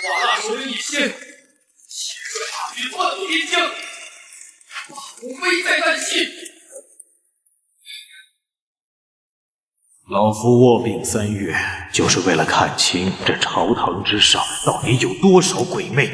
瓦剌首领一先，亲率大军换渡边疆，大夫危在旦夕。老夫卧病3月，就是为了看清这朝堂之上到底有多少鬼魅，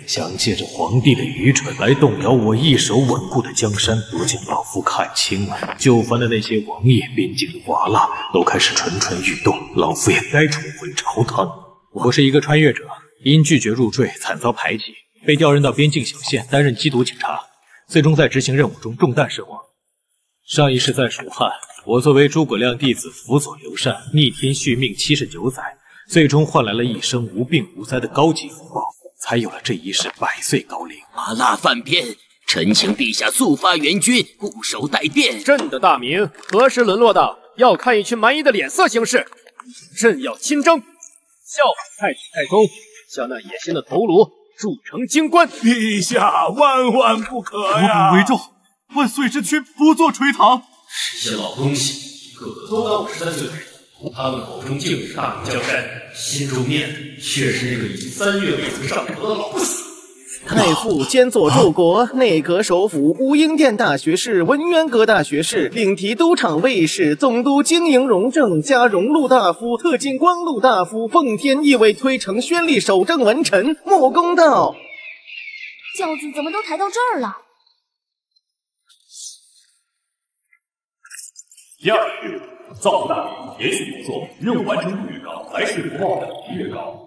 想借着皇帝的愚蠢来动摇我一手稳固的江山。如今老夫看清了，就藩的那些王爷、边境的瓦剌都开始蠢蠢欲动，老夫也该重回朝堂。我是一个穿越者，因拒绝入赘，惨遭排挤，被调任到边境小县担任缉毒警察，最终在执行任务中中弹身亡。上一世在蜀汉，我作为诸葛亮弟子辅佐刘禅，逆天续命79载，最终换来了一生无病无灾的高级福报，才有了这一世100岁高龄。瓦剌犯边，臣请陛下速发援军，固守待变。朕的大明何时沦落到要看一群蛮夷的脸色行事？朕要亲征，效仿太祖太宗，将那野心的头颅铸成京官。陛下万万不可呀！我本为众，万岁之躯不做垂堂。这些老东西，个个都当我是3岁孩童，他们口中敬是大明江山，心中念的却是那个已经3月未曾上朝的老不死。太傅兼做柱国内阁首辅、武英殿大学士、文渊阁大学士，领提督场卫士、总督经营荣政、加荣禄大夫、特进光禄大夫，奉天意为推诚宣吏守正文臣，莫公道。轿子怎么都抬到这儿了？第2日，造大明延续工作，任务完成度越高，来世福报等级越高。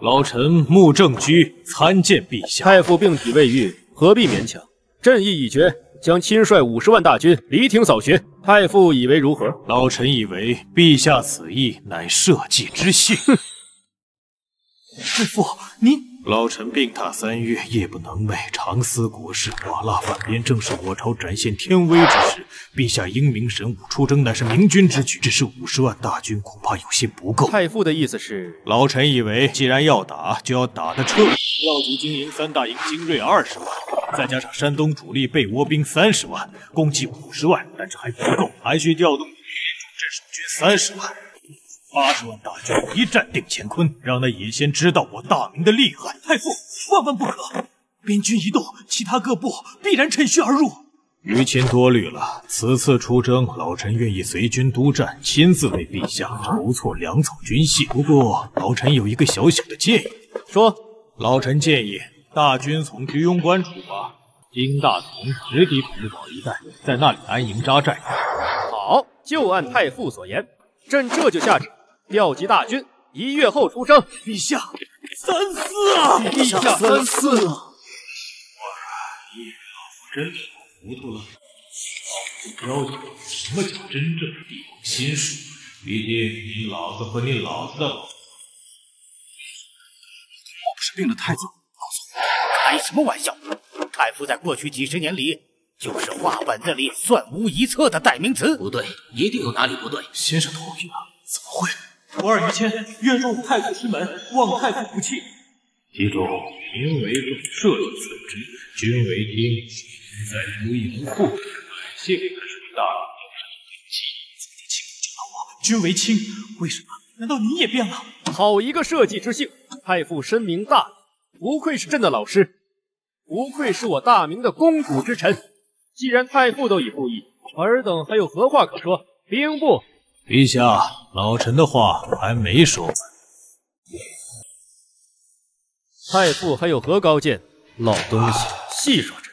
老臣穆正居参见陛下。太傅病体未愈，何必勉强？朕意已决，将亲率50万大军离庭扫学。太傅以为如何？老臣以为陛下此意乃社稷之幸。太傅，您……老臣病榻3月，夜不能寐，常思国事。瓦剌犯边正是我朝展现天威之时，陛下英明神武出征，乃是明君之举。只是50万大军恐怕有些不够。太傅的意思是？老臣以为，既然要打，就要打得彻底。耀族经营3大营精锐20万，再加上山东主力被倭兵30万，共计50万，但是还不够，还需调动镇守军30万。80万大军一战定乾坤，让那野仙知道我大明的厉害。太傅，万万不可！边军一动，其他各部必然趁虚而入。于卿多虑了，此次出征，老臣愿意随军督战，亲自为陛下筹措粮草军械。不过，老臣有一个小小的建议。说，老臣建议大军从居庸关出发，经大同直抵土木堡一带，在那里安营扎寨。好，就按太傅所言，朕这就下旨。调集大军，1月后出征。陛下，3思啊！陛下3思啊！老夫真糊涂了。老夫了解什么叫真正的帝王心术，毕竟你老子和你老子的老子。我不是病了太子，老祖，开什么玩笑？太傅在过去几10年里，就是话本子里算无一策的代名词。不对，一定有哪里不对。先生头晕了，怎么会？徒儿于谦愿入太傅师门，望太傅福气。记住，民为重，社稷次之，君为轻，现在无义无护，百姓才是大明江山的根基。自己亲口教导我，君为轻，为什么？难道你也变了？好一个社稷之幸！太傅深明大义，不愧是朕的老师，不愧是我大明的肱骨之臣。既然太傅都已复议，尔等还有何话可说？兵部。陛下，老臣的话还没说完。太傅还有何高见？老东西，戏耍着，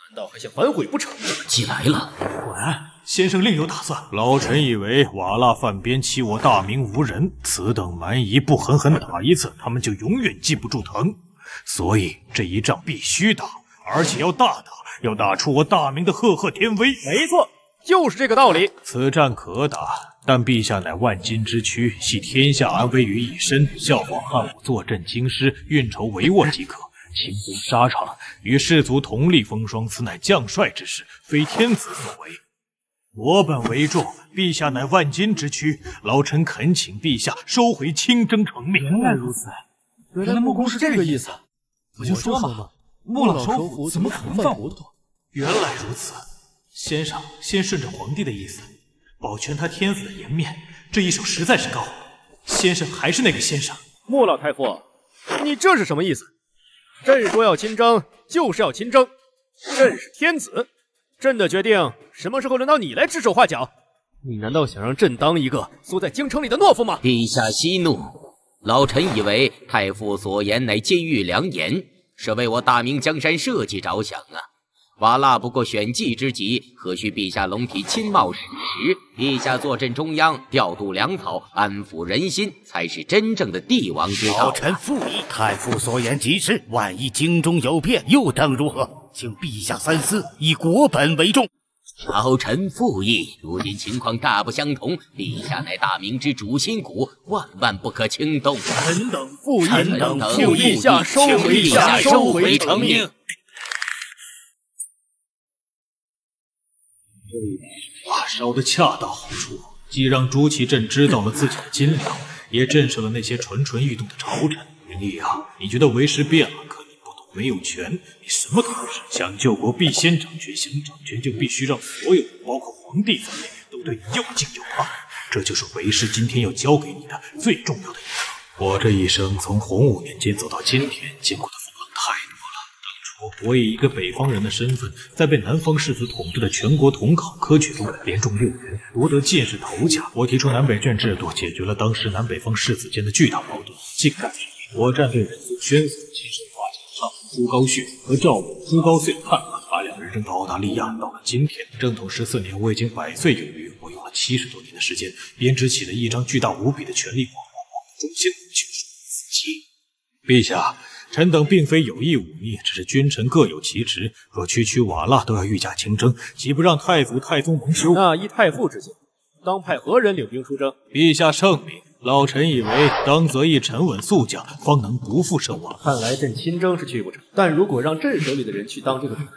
难道还想反悔不成？既来了，果然，先生另有打算。老臣以为瓦剌犯边欺我大明无人，此等蛮夷不狠狠打一次，他们就永远记不住疼。所以这一仗必须打，而且要大打，要打出我大明的赫赫天威。没错，就是这个道理。此战可打，但陛下乃万金之躯，系天下安危于一身，效仿汉武坐镇京师，运筹帷幄即可。轻攻沙场，与士卒同立风霜，此乃将帅之事，非天子所为。我本为重，陛下乃万金之躯，老臣恳请陛下收回亲征成命。原来如此，原来穆公是这个意思。我就说嘛，穆老首辅怎么可能犯糊涂？原来如此，先生先顺着皇帝的意思，保全他天子的颜面，这一手实在是高。先生还是那个先生。穆老太傅，你这是什么意思？朕说要亲征，就是要亲征。朕是天子，朕的决定什么时候轮到你来指手画脚？你难道想让朕当一个缩在京城里的懦夫吗？陛下息怒，老臣以为太傅所言乃金玉良言，是为我大明江山社稷着想啊。瓦剌不过选际之极，何须陛下龙体亲冒矢石？陛下坐镇中央，调度粮草，安抚人心，才是真正的帝王之道。老臣附议，太傅所言极是。万一京中有变，又当如何？请陛下三思，以国本为重。老臣附议。如今情况大不相同，陛下乃大明之主心骨，万万不可轻动。臣等附议，臣等请陛下收回成命。这话烧得恰到好处，既让朱祁镇知道了自己的斤两，也震慑了那些蠢蠢欲动的朝臣。云丽啊，你觉得为时变了，可你不懂没有权，你什么都不是。想救国必先掌权，想掌权就必须让所有人，包括皇帝在内，都对你又敬又怕。这就是为师今天要教给你的最重要的一课。我这一生从洪武年间走到今天，见过的风浪太多了。当初我以一个北方人的身份，在被南方士族统治的全国统考科举中连中6元，夺得进士头奖。我提出南北卷制度，解决了当时南北方士子间的巨大矛盾。竟然我站对人族宣死，亲手化解上父朱高煦和赵武朱高燧叛乱，把两人扔到澳大利亚。到了今天，正统14年，我已经100岁有余。我用了70多年的时间，编织起了一张巨大无比的权力网络，中心就是自己。陛下，臣等并非有意忤逆，只是君臣各有其职。若区区瓦剌都要御驾亲征，岂不让太祖太宗蒙羞？那依太傅之见，当派何人领兵出征？陛下圣明。老臣以为，当择一沉稳宿将，方能不负圣望。看来朕亲征是去不成，但如果让朕手里的人去当这个主人，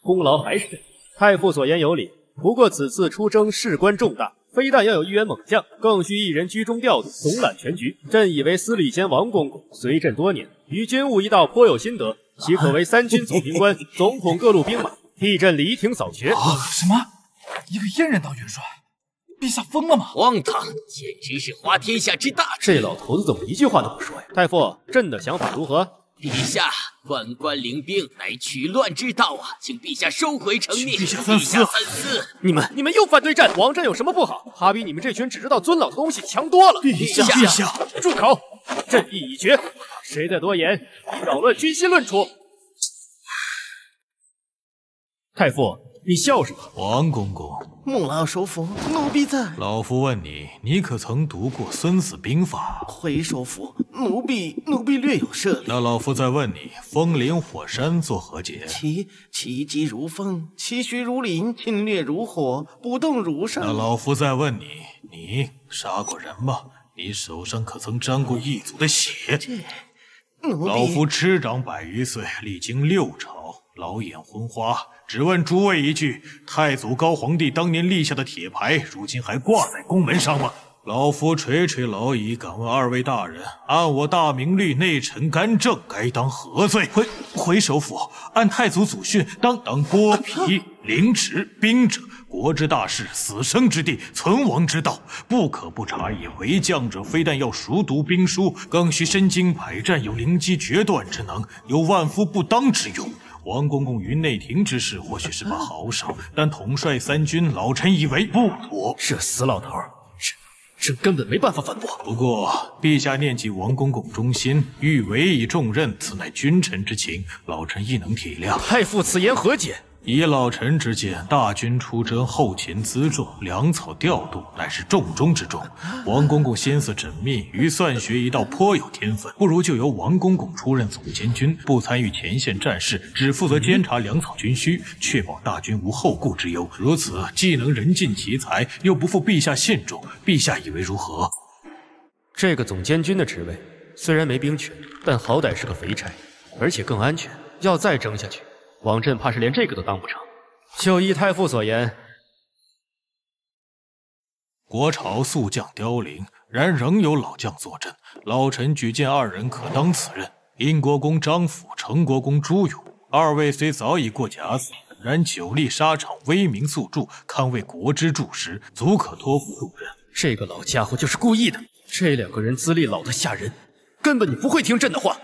功劳还是朕。太傅所言有理，不过此次出征事关重大，非但要有一员猛将，更需一人居中调度，总揽全局。朕以为司礼监王公公随朕多年，于军务一道颇有心得，岂可为3军总兵官，总统各路兵马，替朕犁庭扫穴。什么？一个阉人当元帅？陛下疯了吗？荒唐，简直是滑天下之大这老头子怎么一句话都不说呀？太傅，朕的想法如何？陛下，宦官领兵乃取乱之道啊，请陛下收回成命。陛下三思。你们又反对朕，王朕有什么不好？他比你们这群只知道尊老的东西强多了。陛下，住口！朕意已决，谁再多言，以扰乱军心论处。太傅，你笑什么？王公公，穆老首府，奴婢在。老夫问你，你可曾读过《孙子兵法》？回首府，奴婢略有涉猎。那老夫再问你，风林火山作何解？其疾如风，其徐如林，侵略如火，不动如山。那老夫再问你，你杀过人吗？你手上可曾沾过异族的血？老夫执掌100余岁，历经6朝，老眼昏花。只问诸位一句，太祖高皇帝当年立下的铁牌，如今还挂在宫门上吗？老夫垂垂老矣，敢问2位大人，按我大明律，内臣干政该当何罪？回首府，按太祖祖训，当剥皮、凌迟、兵者，国之大事，死生之地，存亡之道，不可不察也。为将者，非但要熟读兵书，更需身经百战，有灵机决断之能，有万夫不当之勇。王公公于内廷之事或许是把好手，但统帅3军，老臣以为不妥。这死老头，朕根本没办法反驳。不过陛下念及王公公忠心，欲委以重任，此乃君臣之情，老臣亦能体谅。太傅此言何解？以老臣之见，大军出征，后勤辎重、粮草调度，乃是重中之重。王公公心思缜密，于算学一道颇有天分，不如就由王公公出任总监军，不参与前线战事，只负责监察粮草军需，确保大军无后顾之忧。如此，既能人尽其才，又不负陛下信重。陛下以为如何？这个总监军的职位虽然没兵权，但好歹是个肥差，而且更安全。要再争下去，王振怕是连这个都当不成。就依太傅所言，国朝宿将凋零，然仍有老将坐镇。老臣举荐2人可当此任：殷国公张辅、成国公朱勇。2位虽早已过甲子，然久历沙场，威名宿著，堪为国之柱石，足可托付入任。这个老家伙就是故意的。这2个人资历老得吓人，根本你不会听朕的话。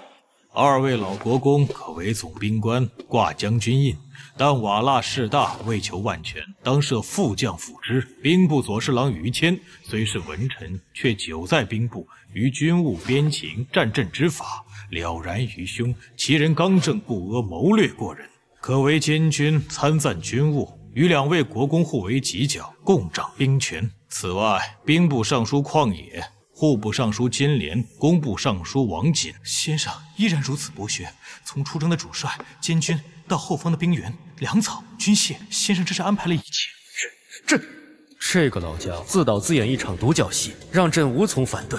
二位老国公可为总兵官，挂将军印，但瓦剌势大，为求万全，当设副将辅之。兵部左侍郎于谦虽是文臣，却久在兵部，于军务边情、战阵之法了然于胸，其人刚正不阿，谋略过人，可为监军参赞军务，与两位国公互为犄角，共掌兵权。此外，兵部尚书旷野、户部尚书金莲、工部尚书王锦先生依然如此博学，从出征的主帅、监军到后方的兵员、粮草、军械，先生这是安排了一切。这个老将自导自演一场独角戏，让朕无从反对。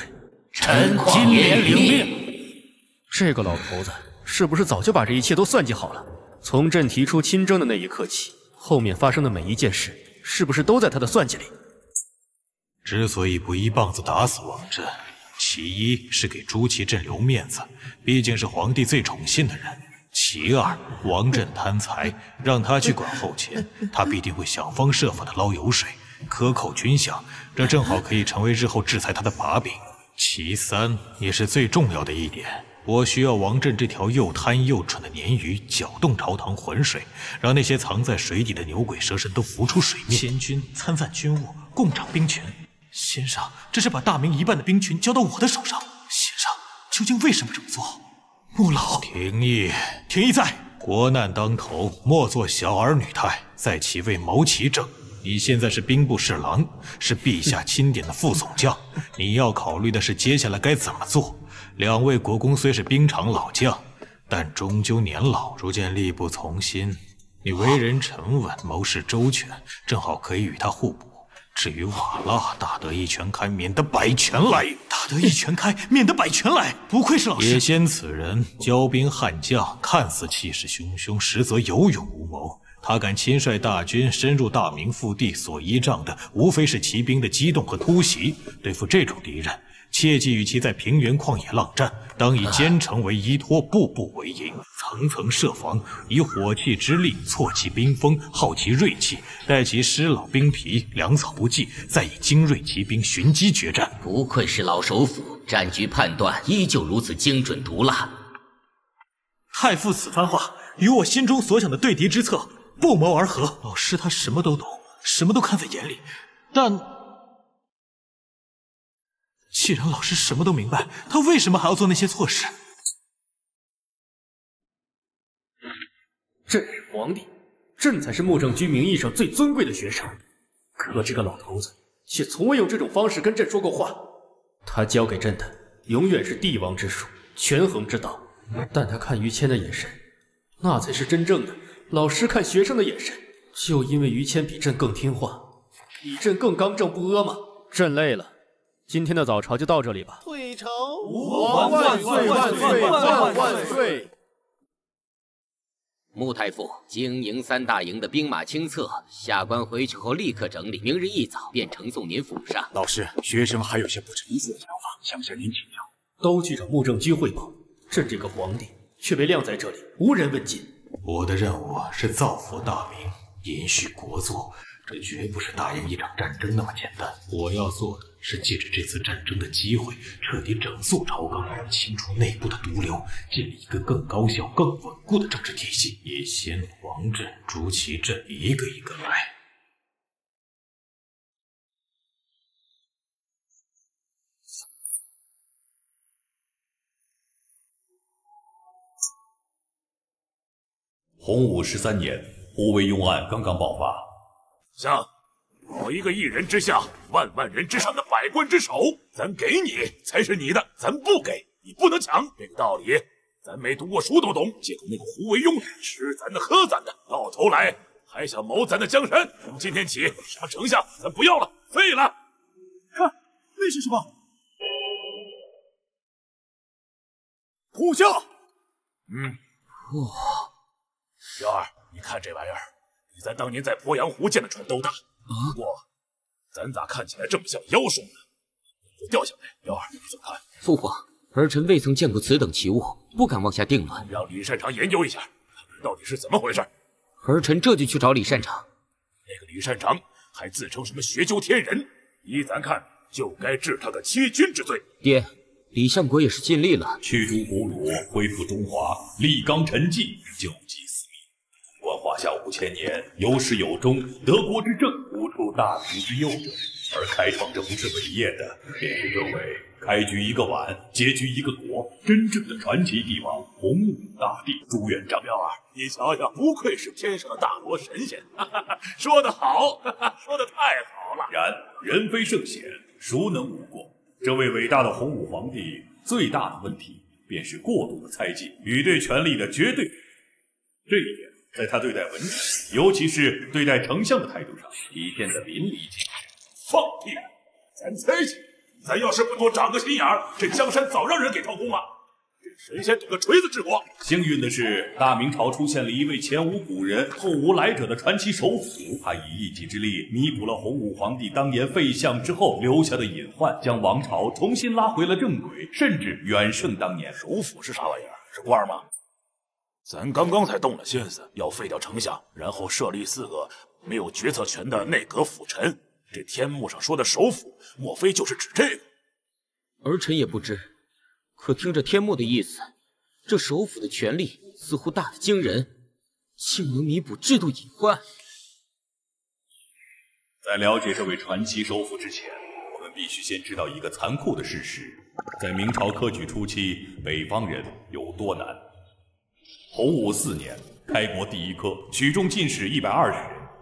臣金莲领命。这个老头子是不是早就把这一切都算计好了？从朕提出亲征的那一刻起，后面发生的每一件事，是不是都在他的算计里？之所以不一棒子打死王振，其一是给朱祁镇留面子，毕竟是皇帝最宠信的人；其二，王振贪财，让他去管后勤，他必定会想方设法的捞油水，克扣军饷，这正好可以成为日后制裁他的把柄；其三，也是最重要的一点，我需要王振这条又贪又蠢的鲶鱼搅动朝堂浑水，让那些藏在水底的牛鬼蛇神都浮出水面。监军参赞军务，共掌兵权。先生，这是把大明一半的兵权交到我的手上。先生，究竟为什么这么做？穆老，廷义，廷义在。国难当头，莫做小儿女态，在其位谋其政。你现在是兵部侍郎，是陛下钦点的副总将，你要考虑的是接下来该怎么做。两位国公虽是兵场老将，但终究年老，逐渐力不从心。你为人沉稳，谋事周全，正好可以与他互补。至于瓦剌，大得一拳开，免得百拳来。大得一拳开，免得百拳来。不愧是老师。野先此人，骄兵悍将，看似气势汹汹，实则有勇无谋。他敢亲率大军深入大明腹地，所依仗的无非是骑兵的机动和突袭。对付这种敌人，切忌与其在平原旷野浪战，当以坚城为依托，步步为营，层层设防，以火器之力挫其兵锋，耗其锐气，待其尸老兵疲，粮草不济，再以精锐骑兵寻机决战。不愧是老首辅，战局判断依旧如此精准毒辣。太傅此番话与我心中所想的对敌之策不谋而合。老师他什么都懂，什么都看在眼里，但既然老师什么都明白，他为什么还要做那些错事？朕是皇帝，朕才是穆正居名义上最尊贵的学生。可这个老头子却从未用这种方式跟朕说过话。他教给朕的永远是帝王之术、权衡之道，但他看于谦的眼神，那才是真正的老师看学生的眼神。就因为于谦比朕更听话，比朕更刚正不阿吗？朕累了。今天的早朝就到这里吧。退朝，吾万岁万岁万岁！穆太傅，经营三大营的兵马清册，下官回去后立刻整理，明日一早便呈送您府上。老师，学生还有些不成思的想法，想向您请教。都去找穆正居汇报。朕这个皇帝却被晾在这里，无人问津。我的任务是造福大明，延续国祚，这绝不是打赢一场战争那么简单。我要做的是借着这次战争的机会，彻底整肃朝纲，清除内部的毒瘤，建立一个更高效、更稳固的政治体系。也先王振、朱祁镇一个一个来。洪武13年，胡惟庸案刚刚爆发。像我一个一人之下，万万人之上的百官之首，咱给你才是你的，咱不给你不能抢。这个道理，咱没读过书都懂。结果那个胡惟庸吃咱的喝咱的，到头来还想谋咱的江山。从今天起，啥丞相咱不要了，废了。看，那是什么？虎啸。哇，幺儿，你看这玩意儿，比咱当年在鄱阳湖见的船都大。不过，咱咋看起来这么像妖兽呢？就掉下来，幺儿，你怎么看？父皇，儿臣未曾见过此等奇物，不敢妄下定论。让李善长研究一下，看看到底是怎么回事。儿臣这就去找李善长。那个李善长还自称什么学究天人，依咱看，就该治他个欺君之罪。爹，李相国也是尽力了，驱逐俘虏，恢复中华，立纲陈纪，救济四民。观华夏5000年，有始有终，德国之政无出大明之右者。而开创这不是伟业的，便是这位开局一个碗，结局一个国，真正的传奇帝王洪武大帝朱元璋。彪儿，你瞧瞧，不愧是天上的大罗神仙，说得好，说得太好了。然人非圣贤，孰能无过？这位伟大的洪武皇帝最大的问题，便是过度的猜忌与对权力的绝对。这一点，在他对待文臣，尤其是对待丞相的态度上，体现得淋漓尽致。放屁！咱猜忌，咱要是不多长个心眼儿，这江山早让人给掏空了。这神仙赌个锤子治国。幸运的是，大明朝出现了一位前无古人后无来者的传奇首辅，他以一己之力弥补了洪武皇帝当年废相之后留下的隐患，将王朝重新拉回了正轨，甚至远胜当年。首辅是啥玩意儿？是官吗？咱刚刚才动了心思，要废掉丞相，然后设立4个没有决策权的内阁辅臣。这天幕上说的首辅，莫非就是指这个？儿臣也不知，可听着天幕的意思，这首辅的权力似乎大得惊人，竟能弥补制度隐患。在了解这位传奇首辅之前，我们必须先知道一个残酷的事实：在明朝科举初期，北方人有多难。洪武4年，开国第一科，取中进士120人，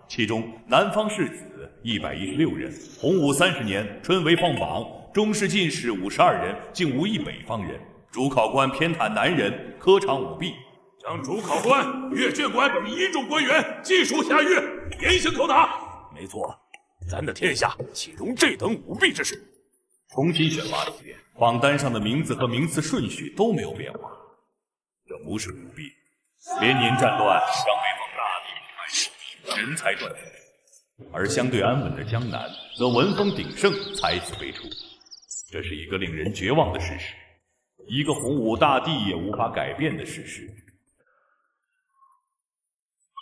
其中南方士子116人。洪武30年，春闱放榜，中士进士52人，竟无一北方人。主考官偏袒南人，科场舞弊，将主考官、阅卷官等一众官员尽数下狱，严刑拷打。没错，咱的天下岂容这等舞弊之事？重新选拔一遍，榜单上的名字和名次顺序都没有变化，这不是舞弊。连年战乱，让北方大地人才断绝，而相对安稳的江南则文风鼎盛，才子辈出。这是一个令人绝望的事实，一个洪武大帝也无法改变的事实。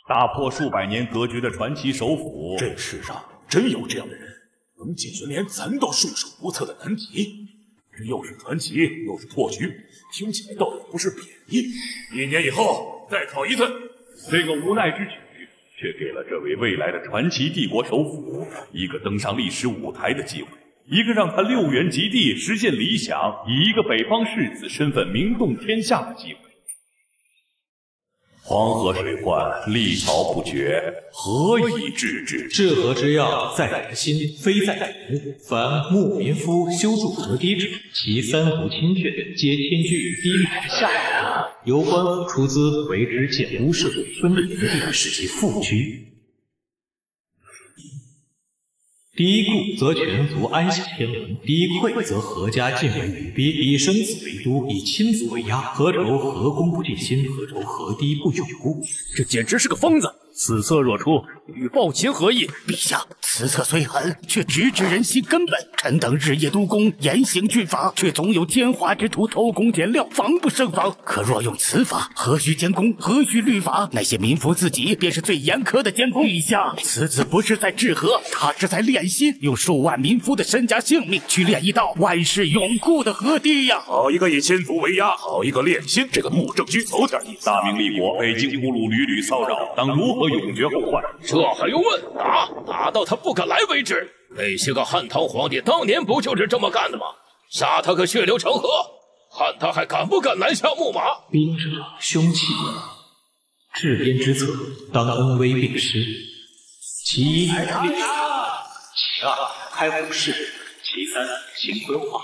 打破数百年格局的传奇首辅，这世上真有这样的人，能解决连咱都束手无策的难题。这又是传奇，又是破局，听起来倒也不是贬义。1年以后再考一次。这个无奈之举，却给了这位未来的传奇帝国首辅一个登上历史舞台的机会，一个让他6元及第，实现理想，以一个北方士子身份名动天下的机会。黄河水患，历朝不绝，何以治之？治河之要在人心，非在土木。凡牧民夫修筑河堤者，其3伏清阙，皆迁居于堤面之下游。由官府出资为之建屋设水，分林地，使其复居。堤固则全族安享天伦，堤溃则何家尽为鱼鳖。以生子为都，以亲子为压，何愁河公不尽心？何愁河堤不永固？这简直是个疯子！此策若出，与暴秦何异？陛下，此策虽狠，却直指人心根本。臣等日夜督工，严刑峻法，却总有奸猾之徒偷工减料，防不胜防。可若用此法，何须监工，何须律法？那些民夫自己便是最严苛的监工。陛下，此子不是在治河，他是在练心，用数万民夫的身家性命去练一道万世永固的河堤呀！好一个以亲族为压，好一个练心，这个穆正居有点意思。大明立国，北京俘虏屡屡骚扰，当如何永绝后患？这还用问？打到他不敢来为止。那些个汉唐皇帝当年不就是这么干的吗？杀他个血流成河，看他还敢不敢南下牧马？兵者，凶器也。治边之策，当恩威并施。其一，其二，开府事；其三，行规划。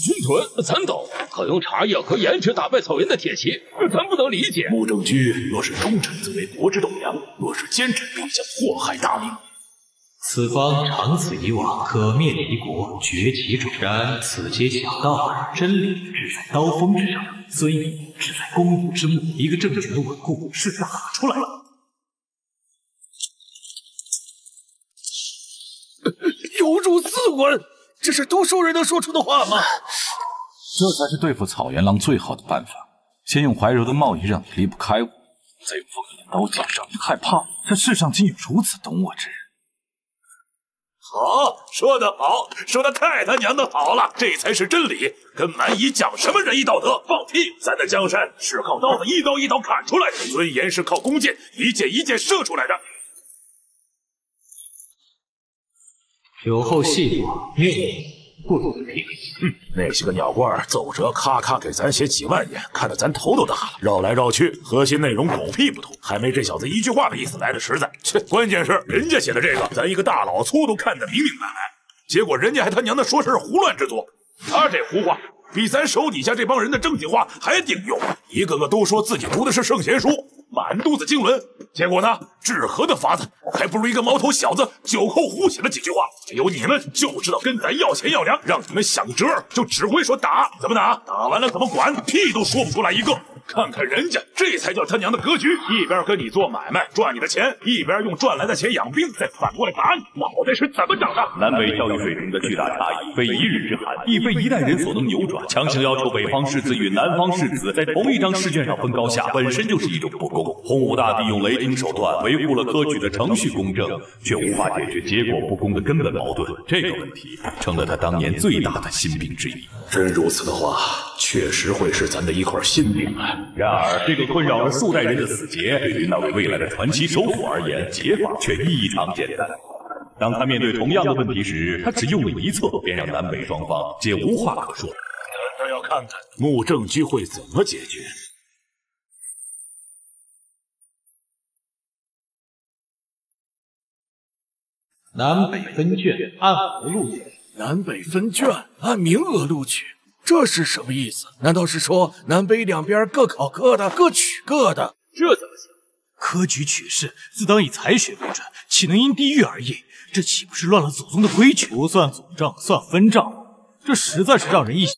军屯，咱懂，可用茶叶和盐去打败草原的铁骑，咱不能理解。穆正居若是忠臣，则为国之栋梁；若是奸臣，必将祸害大明。此方长此以往，可灭敌国，绝其主。然此皆小道耳，真理只在刀锋之上，尊严只在公武之幕。一个政权的稳固是打出来了。有辱四文，这是读书人能说出的话吗？这才是对付草原狼最好的办法。先用怀柔的贸易让你离不开我，再用锋利的刀剑让你害怕。这世上竟有如此懂我之人。好，说得好，说的太他娘的好了，这才是真理。跟蛮夷讲什么仁义道德，放屁！咱的江山是靠刀子一刀一刀砍出来的，尊严是靠弓箭一箭一箭射出来的。酒后戏说，谬不足凭。那些个鸟官奏折咔咔给咱写几万言，看得咱头都大了。绕来绕去，核心内容狗屁不通，还没这小子一句话的意思来的实在。切，关键是人家写的这个，咱一个大老粗都看得明明白白，结果人家还他娘的说是胡乱之作。他这胡话比咱手底下这帮人的正经话还顶用，一个个都说自己读的是圣贤书，满肚子经纶，结果呢，治和的法子还不如一个毛头小子酒后胡写了几句话。只有你们就知道跟咱要钱要粮，让你们想辙就只会说打，怎么打，打完了怎么管，屁都说不出来一个。看看人家，这才叫他娘的格局！一边跟你做买卖赚你的钱，一边用赚来的钱养兵，再反过来打你，脑袋是怎么长的？南北教育水平的巨大差异，非一日之寒，亦非一代人所能扭转。强行要求北方士子与南方士子在同一张试卷上分高下，本身就是一种不公。洪武大帝用雷霆手段维护了科举的程序公正，却无法解决结果不公的根本矛盾。这个问题成了他当年最大的心病之一。真如此的话，确实会是咱的一块心病啊。然而，这个困扰了数代人的死结，对于那位未来的传奇首辅而言，解法却异常简单。当他面对同样的问题时，他只用了一策，便让南北双方皆无话可说。咱要看看穆正居会怎么解决。南北分卷，按额录取。南北分卷，按名额录取。这是什么意思？难道是说南北两边各考各的，各取各的？这怎么行？科举取士自当以才学为准，岂能因地域而异？这岂不是乱了祖宗的规矩？不算祖账，算分账，这实在是让人意想。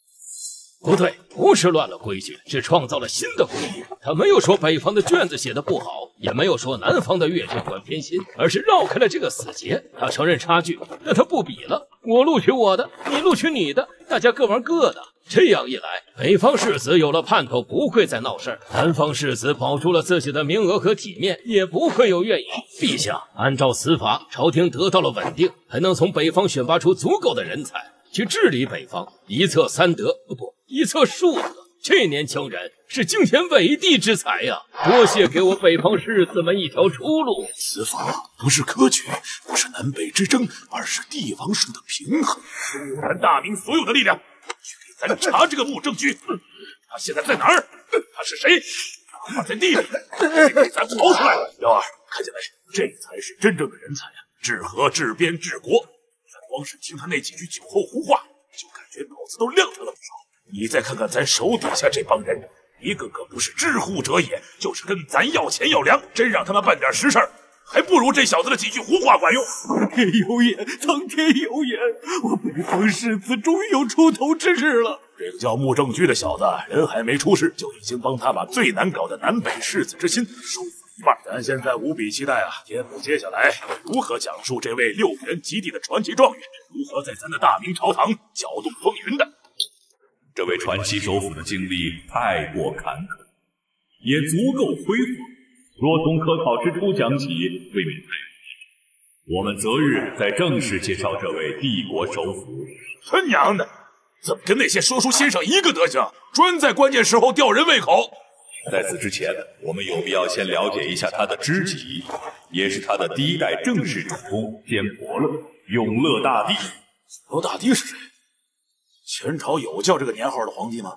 不对，不是乱了规矩，是创造了新的规矩。他没有说北方的卷子写的不好，也没有说南方的阅卷官偏心，而是绕开了这个死结。他承认差距，但他不比了。我录取我的，你录取你的，大家各玩各的。这样一来，北方士子有了盼头，不会再闹事儿；南方士子保住了自己的名额和体面，也不会有怨言。陛下，按照此法，朝廷得到了稳定，还能从北方选拔出足够的人才去治理北方，一策三得，不，一策数得。这年轻人是惊天伟地之才呀！多谢给我北方士子们一条出路。此法不是科举，不是南北之争，而是帝王术的平衡。用咱大明所有的力量，去给咱查这个穆正居。他现在在哪儿？他是谁？哪怕在地里，得给咱刨出来。幺儿，看见没？这才是真正的人才啊！治和、治边、治国。咱光是听他那几句酒后胡话，就感觉脑子都亮堂了不少。你再看看咱手底下这帮人，一个个不是知乎者也，就是跟咱要钱要粮。真让他们办点实事，还不如这小子的几句胡话管用。苍天有眼，苍天有眼，我北方士子终于有出头之日了。这个叫穆正居的小子，人还没出世，就已经帮他把最难搞的南北士子之心收服一半。咱现在无比期待啊，天父接下来会如何讲述这位6元及第的传奇状元，如何在咱的大明朝堂搅动风云的。这位传奇首辅的经历太过坎坷，也足够辉煌。若从科考之初讲起，未免太迟。我们择日再正式介绍这位帝国首辅。他娘的，怎么跟那些说书先生一个德行，专在关键时候吊人胃口？在此之前，我们有必要先了解一下他的知己，也是他的第一代正式主公兼伯乐永乐大帝。永乐大帝是谁？前朝有叫这个年号的皇帝吗？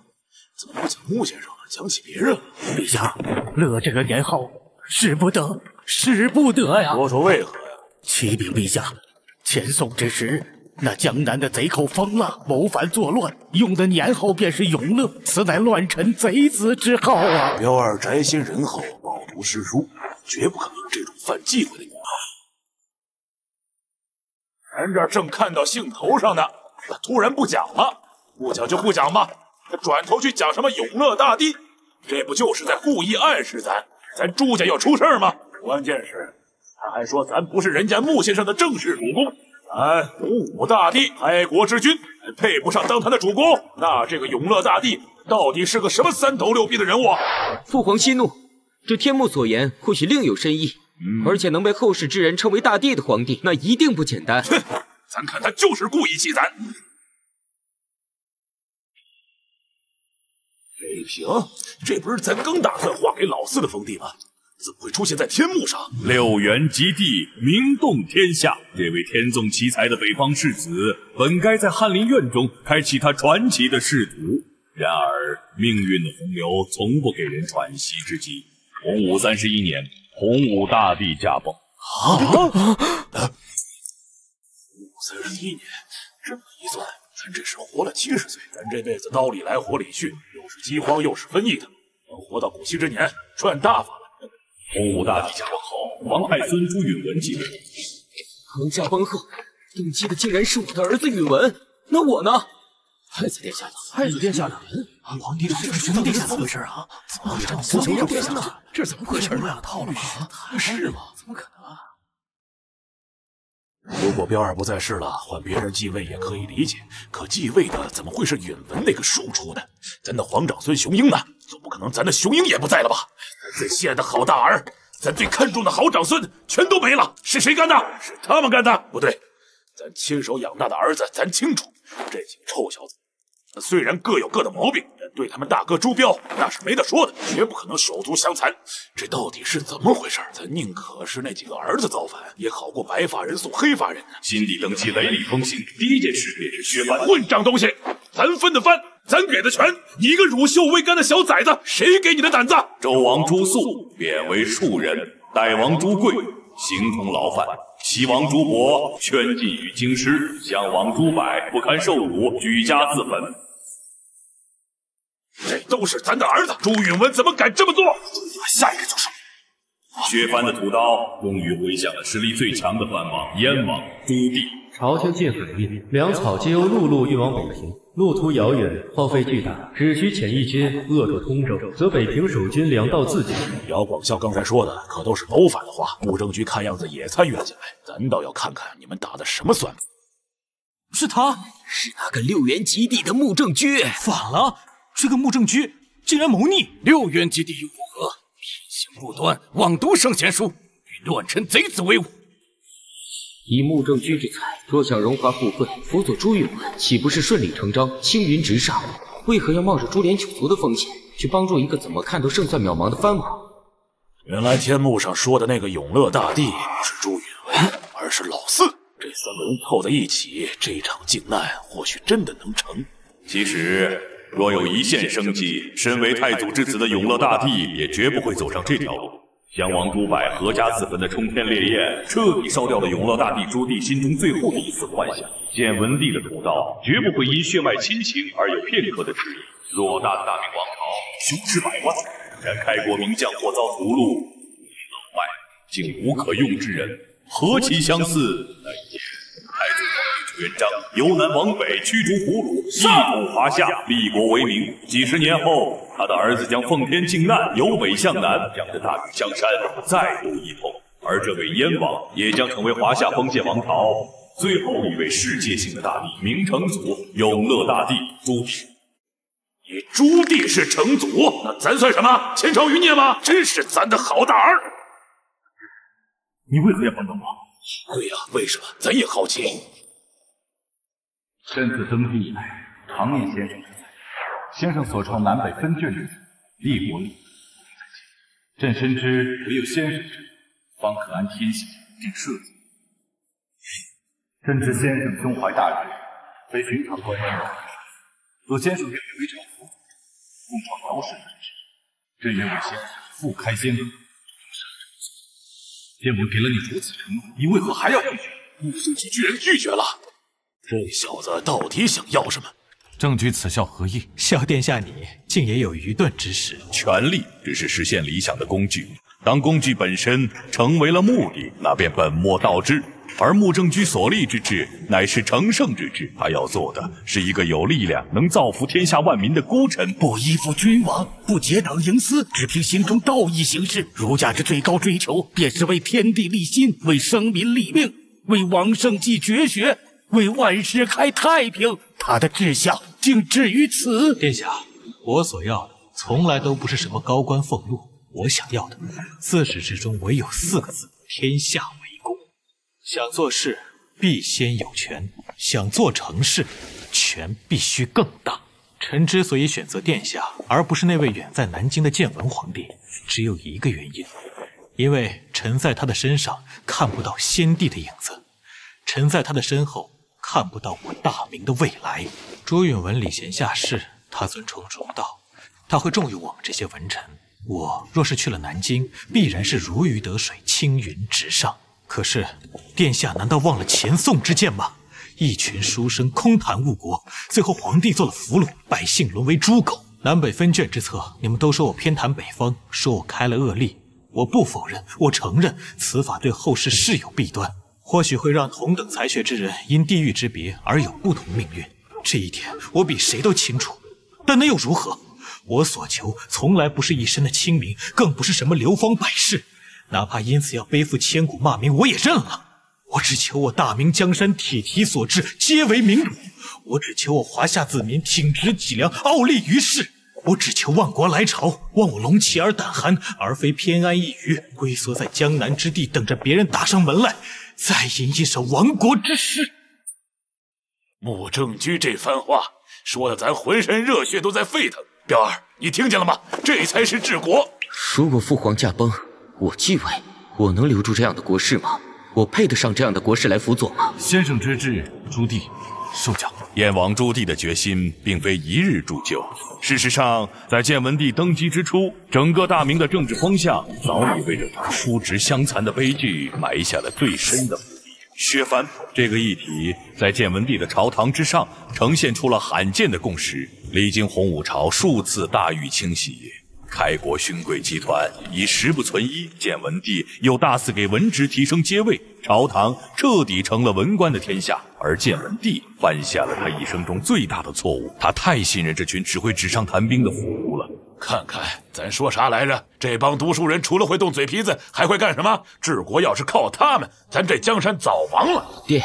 怎么不讲穆先生了，讲起别人了？陛下，乐这个年号使不得，使不得呀！说说为何呀？启禀陛下，前宋之时，那江南的贼寇疯了，谋反作乱，用的年号便是永乐，此乃乱臣贼子之号啊！彪儿宅心仁厚，饱读诗书，绝不可能这种犯忌讳的年号。咱这儿正看到兴头上呢，他突然不讲了，不讲就不讲吧。他转头去讲什么永乐大帝，这不就是在故意暗示咱朱家要出事吗？关键是他还说咱不是人家穆先生的正式主公，咱洪武大帝开国之君还配不上当他的主公。那这个永乐大帝到底是个什么三头六臂的人物？父皇息怒，这天目所言或许另有深意，而且能被后世之人称为大帝的皇帝，那一定不简单。咱看他就是故意气咱。北平，这不是咱刚打算划给老四的封地吗？怎么会出现在天幕上？6元及第，名动天下。这位天纵奇才的北方世子，本该在翰林院中开启他传奇的仕途。然而，命运的洪流从不给人喘息之机。洪武31年，洪武大帝驾崩。洪武31年，这么一算，咱这是活了70岁。咱这辈子刀里来火里去，又是饥荒又是瘟疫的，能活到古稀之年，赚大发了。洪武大帝驾崩后，皇太孙朱允文继位。皇驾崩后，登基的竟然是我的儿子允文，那我呢？太子殿下呢？太子殿下呢？皇帝这是什么殿下怎么回事啊？怎么会这样？怎么殿下呢？这怎么回事？乱了套了吗？是吗？怎么可能啊？如果彪儿不在世了，换别人继位也可以理解，可继位的怎么会是允文那个庶出呢？咱的皇长孙雄鹰呢？总不可能咱的雄鹰也不在了吧？咱最心爱的好大儿，咱最看重的好长孙，全都没了，是谁干的？是他们干的？不对，咱亲手养大的儿子，咱清楚，这几个臭小子，虽然各有各的毛病，但对他们大哥朱标那是没得说的，绝不可能手足相残。这到底是怎么回事？咱宁可是那几个儿子造反，也好过白发人送黑发人啊！新帝登基雷厉风行，第一件事便是削藩。混账东西！咱分的藩，咱给的权，你一个乳臭未干的小崽子，谁给你的胆子？周王朱肃贬为庶人，代王朱贵形同牢犯，西王朱博圈禁于京师，襄王朱柏不堪受辱，举家自焚。这都是咱的儿子，朱允文怎么敢这么做？下一个就是削藩的屠刀终于回向了实力最强的藩王燕王朱棣。朝廷进海运，粮草皆由陆路运往北平，路途遥远，耗费巨大，只需遣一军扼住通州，则北平守军粮道自给。姚广孝刚才说的可都是谋反的话，穆政局看样子也参与了进来，咱倒要看看你们打的什么算盘。是他，是那个6元及第的穆正居，反了！这个穆正居竟然谋逆！6元及第又如何？品行不端，妄读圣贤书，与乱臣贼子为伍。以穆正居之才，若想荣华富贵，辅佐朱允文，岂不是顺理成章、青云直上？为何要冒着株连九族的风险，去帮助一个怎么看都胜算渺茫的藩王？原来天幕上说的那个永乐大帝不是朱允文，而是老四。这3个人凑在一起，这场靖难或许真的能成。其实，若有一线生机，身为太祖之子的永乐大帝也绝不会走上这条路。襄王朱柏合家自焚的冲天烈焰，彻底烧掉了永乐大帝朱棣心中最后的一丝幻想。建文帝的屠刀，绝不会因血脉亲情而有片刻的迟疑。偌大的大明王朝，雄师100万，然开国名将或遭屠戮，老迈竟无可用之人，何其相似！乃见太祖皇帝朱元璋由南往北驱逐胡虏，一统华夏，立国为民。几十年后，他的儿子将奉天靖难，由北向南，将这大明江山再度一统。而这位燕王也将成为华夏封建王朝最后一位世界性的大帝，明成祖永乐大帝朱棣。你朱棣是成祖，那咱算什么？前朝余孽吗？真是咱的好大儿！你为何要帮帮我？对呀，为什么？咱也好奇。朕自登基以来，常念先生之才。先生所创南北分郡之制，立国立国，朕深知唯有先生之方可安天下，定社稷。朕知先生胸怀大志，非寻常官员。若先生愿意为朝服，共创尧舜之治，朕愿为先生复开先河。见我给了你如此承诺，你为何还要拒绝？穆圣居居然拒绝了，这小子到底想要什么？正举此效何意？小殿下你竟也有愚钝之时。权力只是实现理想的工具，当工具本身成为了目的，那便本末倒置。而穆正居所立之治乃是成圣之治，他要做的是一个有力量能造福天下万民的孤臣，不依附君王，不结党营私，只凭心中道义行事。儒家之最高追求，便是为天地立心，为生民立命，为往圣继绝学，为万世开太平。他的志向竟止于此。殿下，我所要的从来都不是什么高官俸禄，我想要的自始至终唯有4个字：天下为公。想做事必先有权，想做成事，权必须更大。臣之所以选择殿下，而不是那位远在南京的建文皇帝，只有一个原因，因为臣在他的身上看不到先帝的影子，臣在他的身后看不到我大明的未来。朱允文礼贤下士，他尊崇儒道，他会重用我们这些文臣。我若是去了南京，必然是如鱼得水，青云直上。可是殿下难道忘了前宋之鉴吗？一群书生空谈误国，最后皇帝做了俘虏，百姓沦为猪狗。南北分卷之策，你们都说我偏袒北方，说我开了恶例。我不否认，我承认此法对后世是有弊端，或许会让同等才学之人因地域之别而有不同命运。这一点我比谁都清楚，但那又如何？我所求从来不是一身的清明，更不是什么流芳百世，哪怕因此要背负千古骂名，我也认了。我只求我大明江山铁蹄所至，皆为民主；我只求我华夏子民挺直脊梁，傲立于世；我只求万国来朝，望我龙旗而胆寒，而非偏安一隅，龟缩在江南之地，等着别人打上门来，再吟一首亡国之诗。穆正居这番话说的咱浑身热血都在沸腾。彪儿，你听见了吗？这才是治国。如果父皇驾崩，我继位，我能留住这样的国事吗？我配得上这样的国事来辅佐吗？先生之志，朱棣受教。燕王朱棣的决心并非一日铸就。事实上，在建文帝登基之初，整个大明的政治风向早已为这场叔侄相残的悲剧埋下了最深的伏笔。削藩这个议题，在建文帝的朝堂之上呈现出了罕见的共识。历经洪武朝数次大狱清洗，开国勋贵集团已十不存一，建文帝又大肆给文职提升阶位，朝堂彻底成了文官的天下。而建文帝犯下了他一生中最大的错误，他太信任这群只会纸上谈兵的俘虏了。看看咱说啥来着？这帮读书人除了会动嘴皮子，还会干什么？治国要是靠他们，咱这江山早亡了。爹，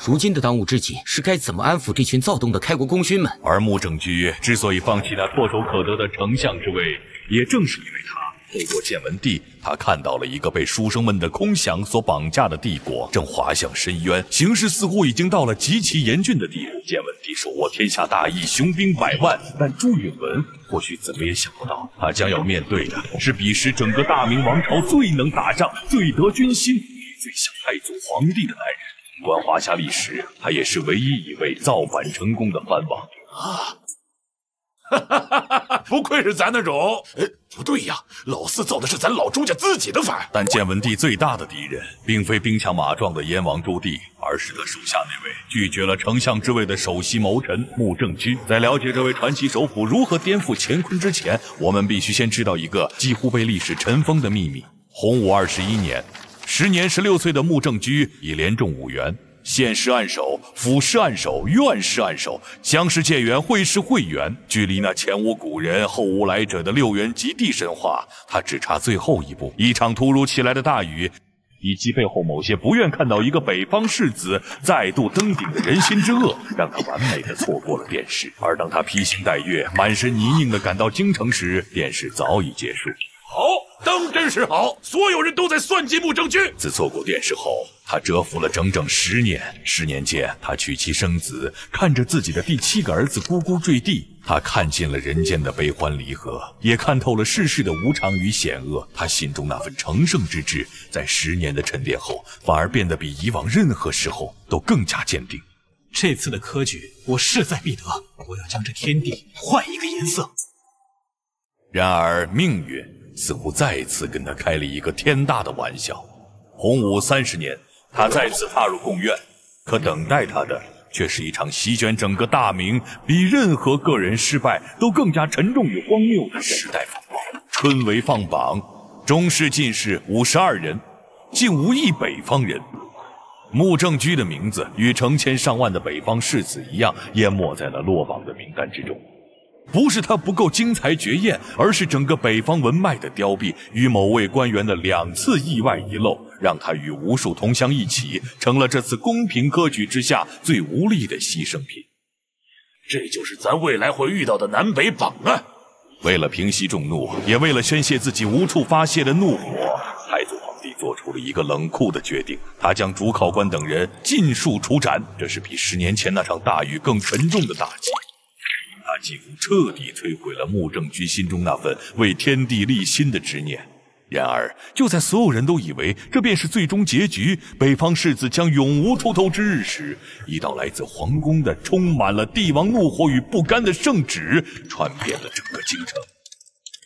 如今的当务之急是该怎么安抚这群躁动的开国功勋们。而穆正居之所以放弃那唾手可得的丞相之位，也正是因为他透过建文帝，他看到了一个被书生们的空想所绑架的帝国正滑向深渊，形势似乎已经到了极其严峻的地步。建文帝手握天下大义，雄兵100万，但朱允文或许怎么也想不到，他将要面对的是彼时整个大明王朝最能打仗、最得军心、最像太祖皇帝的男人。纵观华夏历史，他也是唯一一位造反成功的藩王啊！不愧是咱的种。不对呀，老四造的是咱老朱家自己的反。但建文帝最大的敌人，并非兵强马壮的燕王朱棣，而是他手下那位拒绝了丞相之位的首席谋臣穆正居。在了解这位传奇首辅如何颠覆乾坤之前，我们必须先知道一个几乎被历史尘封的秘密。洪武21年，时年16岁的穆正居已连中5元。县试按手、府试按手、院试按手，乡试解元、会试会元，距离那前无古人后无来者的6元及第神话，他只差最后一步。一场突如其来的大雨，以及背后某些不愿看到一个北方士子再度登顶的人心之恶，让他完美的错过了殿试。而当他披星戴月、满身泥泞的赶到京城时，殿试早已结束。好，当真是好，所有人都在算计穆正居。自错过殿试后，他蛰伏了整整10年。10年间，他娶妻生子，看着自己的第7个儿子咕咕坠地。他看尽了人间的悲欢离合，也看透了世事的无常与险恶。他心中那份成圣之志，在10年的沉淀后，反而变得比以往任何时候都更加坚定。这次的科举，我势在必得，我要将这天地换一个颜色。然而命运似乎再次跟他开了一个天大的玩笑。洪武30年，他再次踏入贡院，可等待他的却是一场席卷整个大明，比任何个人失败都更加沉重与荒谬的时代风暴。春闱放榜，中士进士52人，竟无一北方人。穆正居的名字与成千上万的北方士子一样，淹没在了落榜的名单之中。不是他不够惊才绝艳，而是整个北方文脉的凋敝与某位官员的2次意外遗漏，让他与无数同乡一起成了这次公平科举之下最无力的牺牲品。这就是咱未来会遇到的南北榜啊！为了平息众怒，也为了宣泄自己无处发泄的怒火，太祖皇帝做出出了一个冷酷的决定，他将主考官等人尽数处斩。这是比10年前那场大雨更沉重的打击，他几乎彻底摧毁了穆正居心中那份为天地立心的执念。然而，就在所有人都以为这便是最终结局，北方世子将永无出头之日时，一道来自皇宫的充满了帝王怒火与不甘的圣旨传遍了整个京城。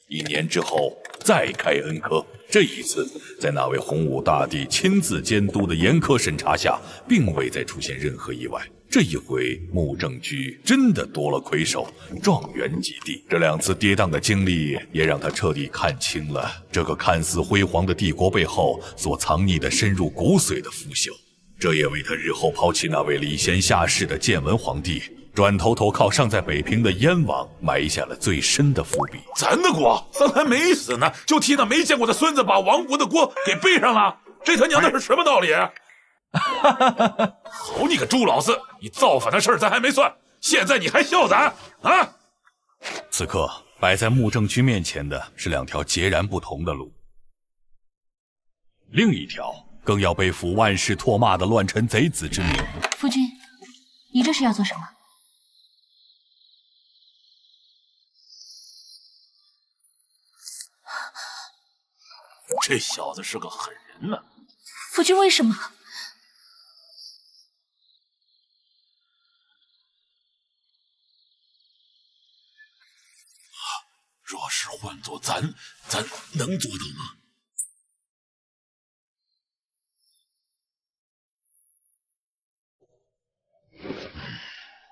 1年之后再开恩科，这一次在那位洪武大帝亲自监督的严苛审查下，并未再出现任何意外。这一回，穆正居真的夺了魁首，状元及第。这2次跌宕的经历，也让他彻底看清了这个看似辉煌的帝国背后所藏匿的深入骨髓的腐朽。这也为他日后抛弃那位礼贤下士的建文皇帝，转头投靠尚在北平的燕王，埋下了最深的伏笔。咱的国，咱还没死呢，就替那没见过的孙子把亡国的锅给背上了，这他娘的是什么道理？好你个朱老四，你造反的事儿咱还没算，现在你还笑咱啊！此刻摆在穆正居面前的是2条截然不同的路，另一条更要背负万世唾骂的乱臣贼子之名。夫君，你这是要做什么？这小子是个狠人呢。夫君为什么？若是换做咱能做到吗？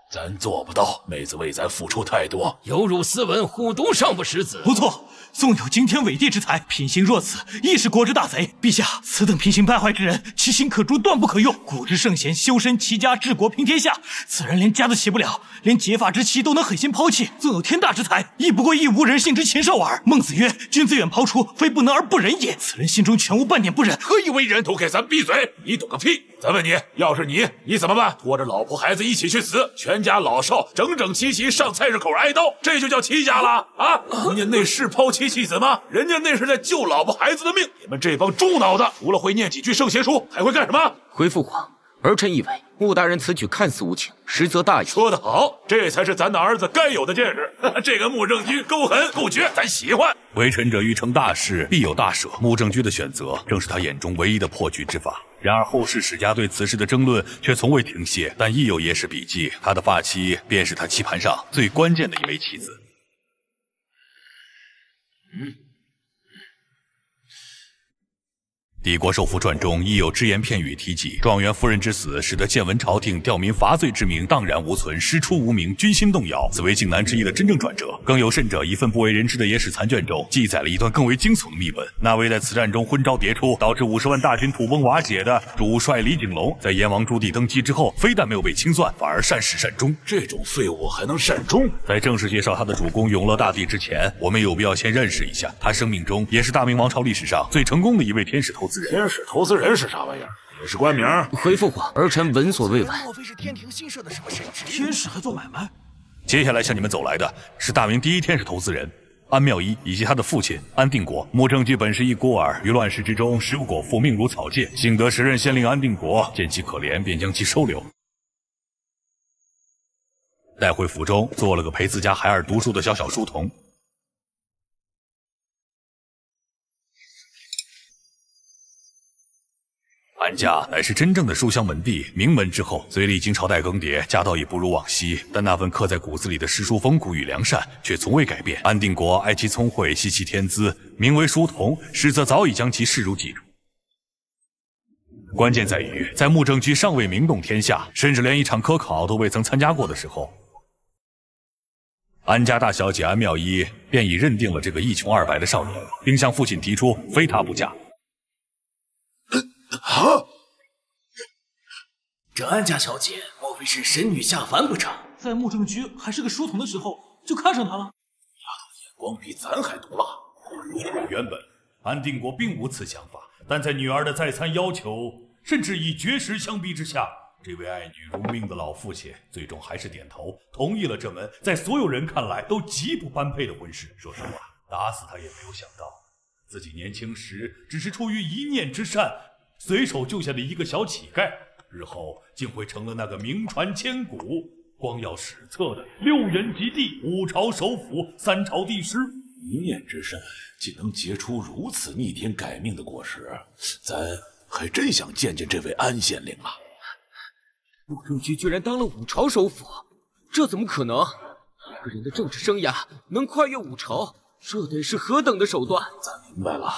咱做不到，妹子为咱付出太多。有辱斯文，虎毒尚不食子。不错，纵有惊天伟地之才，品行若此，亦是国之大贼。陛下，此等品行败坏之人，其心可诛，断不可用。古之圣贤，修身齐家，治国平天下。此人连家都齐不了，连结发之妻都能狠心抛弃，纵有天大之才，亦不过一无人性之禽兽耳。孟子曰：“君子远庖厨，非不能而不仁也。”此人心中全无半点不仁，何以为人？都给咱闭嘴！你懂个屁！咱问你，要是你怎么办？拖着老婆孩子一起去死，全家老少整整齐齐上菜市口挨刀，这就叫齐家了啊！人家那是抛妻弃子吗？人家那是在救老婆孩子的命。你们这帮猪脑子，除了会念几句圣贤书，还会干什么？回父皇，儿臣以为穆大人此举看似无情，实则大义。说得好，这才是咱的儿子该有的见识。这个穆正居够狠够绝，咱喜欢。为臣者欲成大事，必有大舍。穆正居的选择，正是他眼中唯一的破局之法。然而后世史家对此事的争论却从未停歇，但亦有野史笔记，他的发妻便是他棋盘上最关键的一位棋子。帝国寿服传中亦有只言片语提及，状元夫人之死，使得建文朝廷吊民伐罪之名荡然无存，师出无名，军心动摇，此为靖难之役的真正转折。更有甚者，一份不为人知的野史残卷中记载了一段更为惊悚的秘闻：那位在此战中昏招迭出，导致50万大军土崩瓦解的主帅李景龙，在燕王朱棣登基之后，非但没有被清算，反而善始善终。这种废物还能善终？在正式介绍他的主公永乐大帝之前，我们有必要先认识一下他生命中也是大明王朝历史上最成功的一位天使投资人。天使投资人是啥玩意儿？也是官名？回父皇，儿臣闻所未闻。莫非是天庭新设的什么神职？天使还做买卖？接下来向你们走来的是大明第一天使投资人安妙一以及他的父亲安定国。穆正居本是一孤儿，于乱世之中食不果腹，命如草芥。幸得时任县令安定国见其可怜，便将其收留，带回府中，做了个陪自家孩儿读书的小书童。安家乃是真正的书香门第，名门之后，虽历经朝代更迭，家道也不如往昔，但那份刻在骨子里的诗书风骨与良善却从未改变。安定国爱其聪慧，惜其天资，名为书童，实则早已将其视如己出。关键在于，在穆正居尚未名动天下，甚至连一场科考都未曾参加过的时候，安家大小姐安妙一便已认定了这个一穷二白的少年，并向父亲提出非他不嫁。这安家小姐莫非是神女下凡不成？在穆正居还是个书童的时候就看上他了。丫头眼光比咱还毒辣。原本安定国并无此想法，但在女儿的再三要求，甚至以绝食相逼之下，这位爱女如命的老父亲最终还是点头同意了这门在所有人看来都极不般配的婚事。说实话，打死他也没有想到，自己年轻时只是出于一念之善，随手救下了一个小乞丐，日后竟会成了那个名传千古、光耀史册的6人及第、5朝首辅、3朝帝师。一念之善，竟能结出如此逆天改命的果实，咱还真想见见这位安县令啊！陆正居居然当了5朝首辅，这怎么可能？一个人的政治生涯能跨越5朝，这得是何等的手段！咱明白了，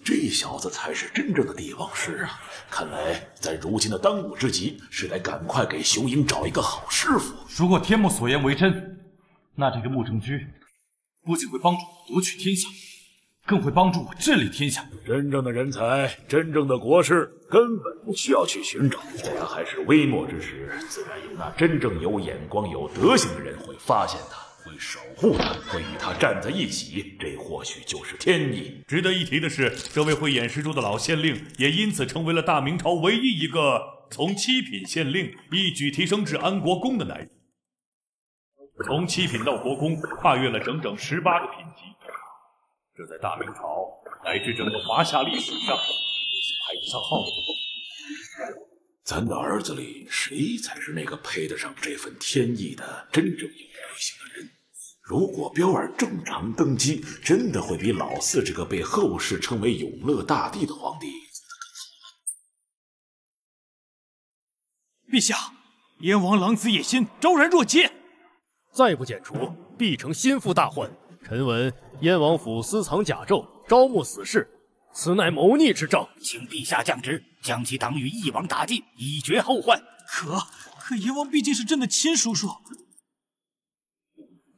这小子才是真正的帝王师啊！看来咱如今的当务之急是得赶快给雄鹰找一个好师傅。如果天目所言为真，那这个穆正居不仅会帮助我夺取天下，更会帮助我治理天下。真正的人才，真正的国士，根本不需要去寻找。在他还是微末之时，自然有那真正有眼光、有德行的人会发现他，会守护他，会与他站在一起。这或许就是天意。值得一提的是，这位慧眼识珠的老县令，也因此成为了大明朝唯一一个从7品县令一举提升至安国公的男人。从7品到国公，跨越了整整18个品级，这在大明朝乃至整个华夏历史上是排不上号的。咱的儿子里，谁才是那个配得上这份天意的真正有德行的人？如果彪儿正常登基，真的会比老四这个被后世称为永乐大帝的皇帝陛下，燕王狼子野心，昭然若揭。再不剪除，必成心腹大患。臣闻燕王府私藏甲胄，招募死士，此乃谋逆之兆，请陛下降职，将其当与一网打尽，以绝后患。可燕王毕竟是朕的亲叔叔。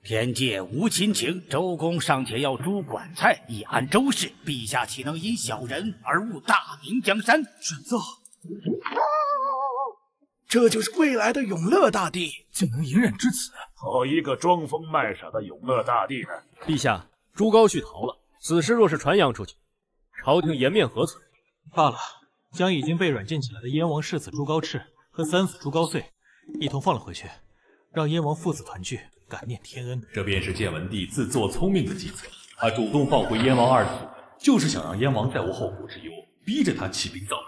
天界无亲情，周公尚且要诛管蔡以安周氏，陛下岂能因小人而误大明江山？准奏。这就是未来的永乐大帝，竟能隐忍至此。好一个装疯卖傻的永乐大帝呢！陛下，朱高煦逃了，此事若是传扬出去，朝廷颜面何存？罢了，将已经被软禁起来的燕王世子朱高炽和三子朱高燧一同放了回去，让燕王父子团聚，感念天恩。这便是建文帝自作聪明的计策。他主动放回燕王二子，就是想让燕王再无后顾之忧，逼着他起兵造反。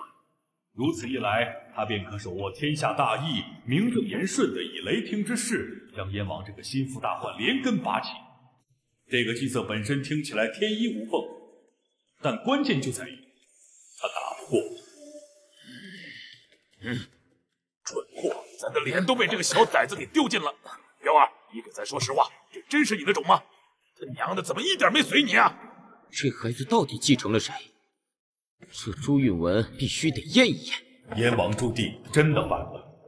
如此一来，他便可手握天下大义，名正言顺的以雷霆之势将燕王这个心腹大患连根拔起。这个计策本身听起来天衣无缝，但关键就在于他打不过。蠢货，咱的脸都被这个小崽子给丢尽了。彪儿，你可再说实话，这真是你的种吗？他娘的，怎么一点没随你啊？这孩子到底继承了谁？这朱允文必须得验一验。燕王朱棣真的反了，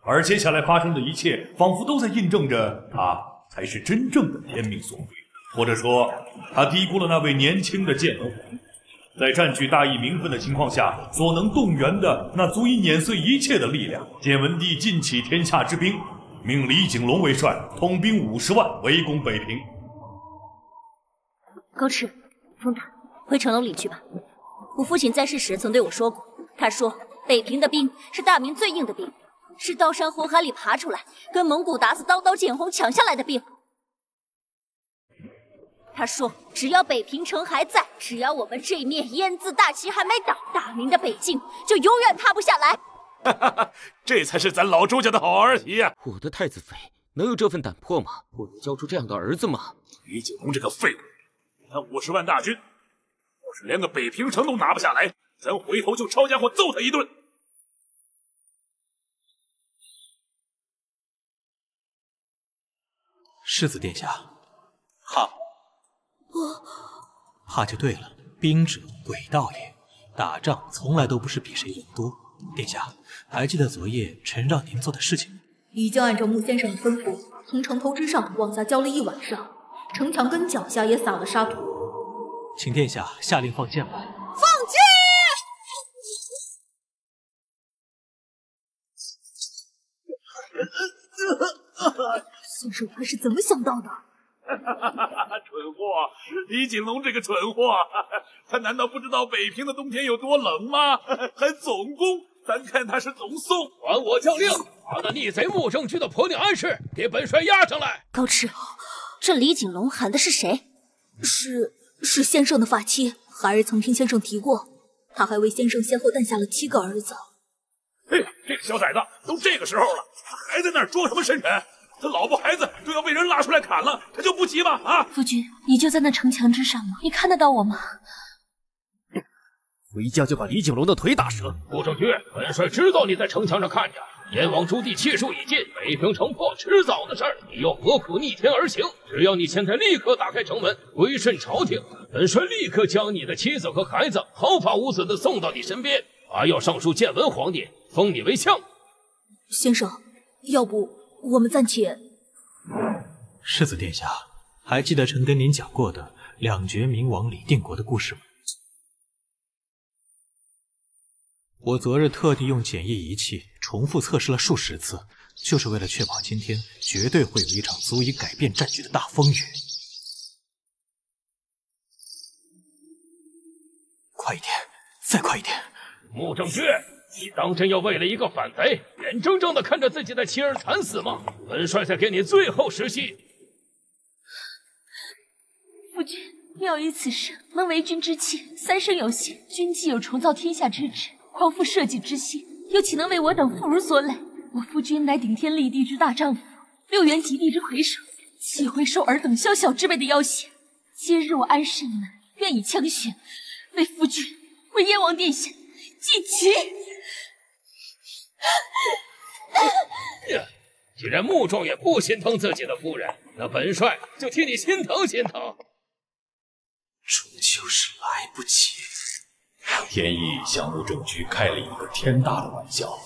而接下来发生的一切，仿佛都在印证着他才是真正的天命所归，或者说，他低估了那位年轻的建文皇帝，在占据大义名分的情况下，所能动员的那足以碾碎一切的力量。建文帝尽起天下之兵，命李景龙为帅，统兵50万围攻北平。高炽、风大，回成龙里去吧。我父亲在世时曾对我说过，他说北平的兵是大明最硬的兵，是刀山火海里爬出来，跟蒙古鞑子刀刀见红抢下来的兵。他说只要北平城还在，只要我们这面燕字大旗还没倒，大明的北境就永远踏不下来。哈哈哈，这才是咱老朱家的好儿媳呀！我的太子妃能有这份胆魄吗？不能教出这样的儿子吗？李景龙这个废物，他50万大军，要是连个北平城都拿不下来，咱回头就抄家伙揍他一顿。世子殿下，哈，哈就对了，兵者诡道也，打仗从来都不是比谁人多。殿下，还记得昨夜臣让您做的事情吗？已经按照穆先生的吩咐，从城头之上往下浇了一晚上，城墙跟脚下也撒了沙土。请殿下下令放箭吧。放箭！先生他是怎么想到的？蠢货，李景龙这个蠢货，他难道不知道北平的冬天有多冷吗？还总攻，咱看他是总送。还我将令，把那逆贼穆正居的婆娘安氏给本帅押上来。高炽，这李景龙喊的是谁？是先生的发妻孩儿曾听先生提过，他还为先生先后诞下了7个儿子。嘿，这个小崽子都这个时候了，他还在那儿装什么深沉？他老婆孩子都要被人拉出来砍了，他就不急吗？啊！夫君，你就在那城墙之上吗？你看得到我吗？回家就把李景龙的腿打折。顾正军，本帅知道你在城墙上看着，燕王朱棣气数已尽，北平城破迟早的事儿，你又何苦逆天而行？只要你现在立刻打开城门，归顺朝廷，本帅立刻将你的妻子和孩子毫发无损的送到你身边，还要上书建文皇帝，封你为相。先生，要不我们暂且……世子殿下，还记得臣跟您讲过的两绝明王李定国的故事吗？我昨日特地用检验仪器重复测试了数十次，就是为了确保今天绝对会有一场足以改变战局的大风雨。快一点，再快一点！穆正军，你当真要为了一个反贼，眼睁睁地看着自己的妻儿惨死吗？本帅再给你最后时息。夫君，妙于此生能为君之妻，三生有幸，君既有重造天下之志，匡复社稷之心，又岂能为我等妇孺所累？我夫君乃顶天立地之大丈夫，6元及第之魁首，岂会受尔等宵小之辈的要挟？今日我安氏一门，愿以枪血为夫君，为燕王殿下祭旗。既然穆壮也不心疼自己的夫人，那本帅就替你心疼心疼。终究是来不及。天意向穆正居开了一个天大的玩笑。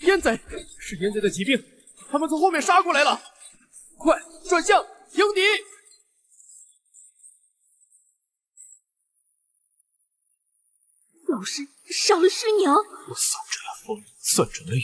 燕贼，是燕贼的骑兵，他们从后面杀过来了！快转向迎敌！老师杀了师娘，我算准了风，算准了雨，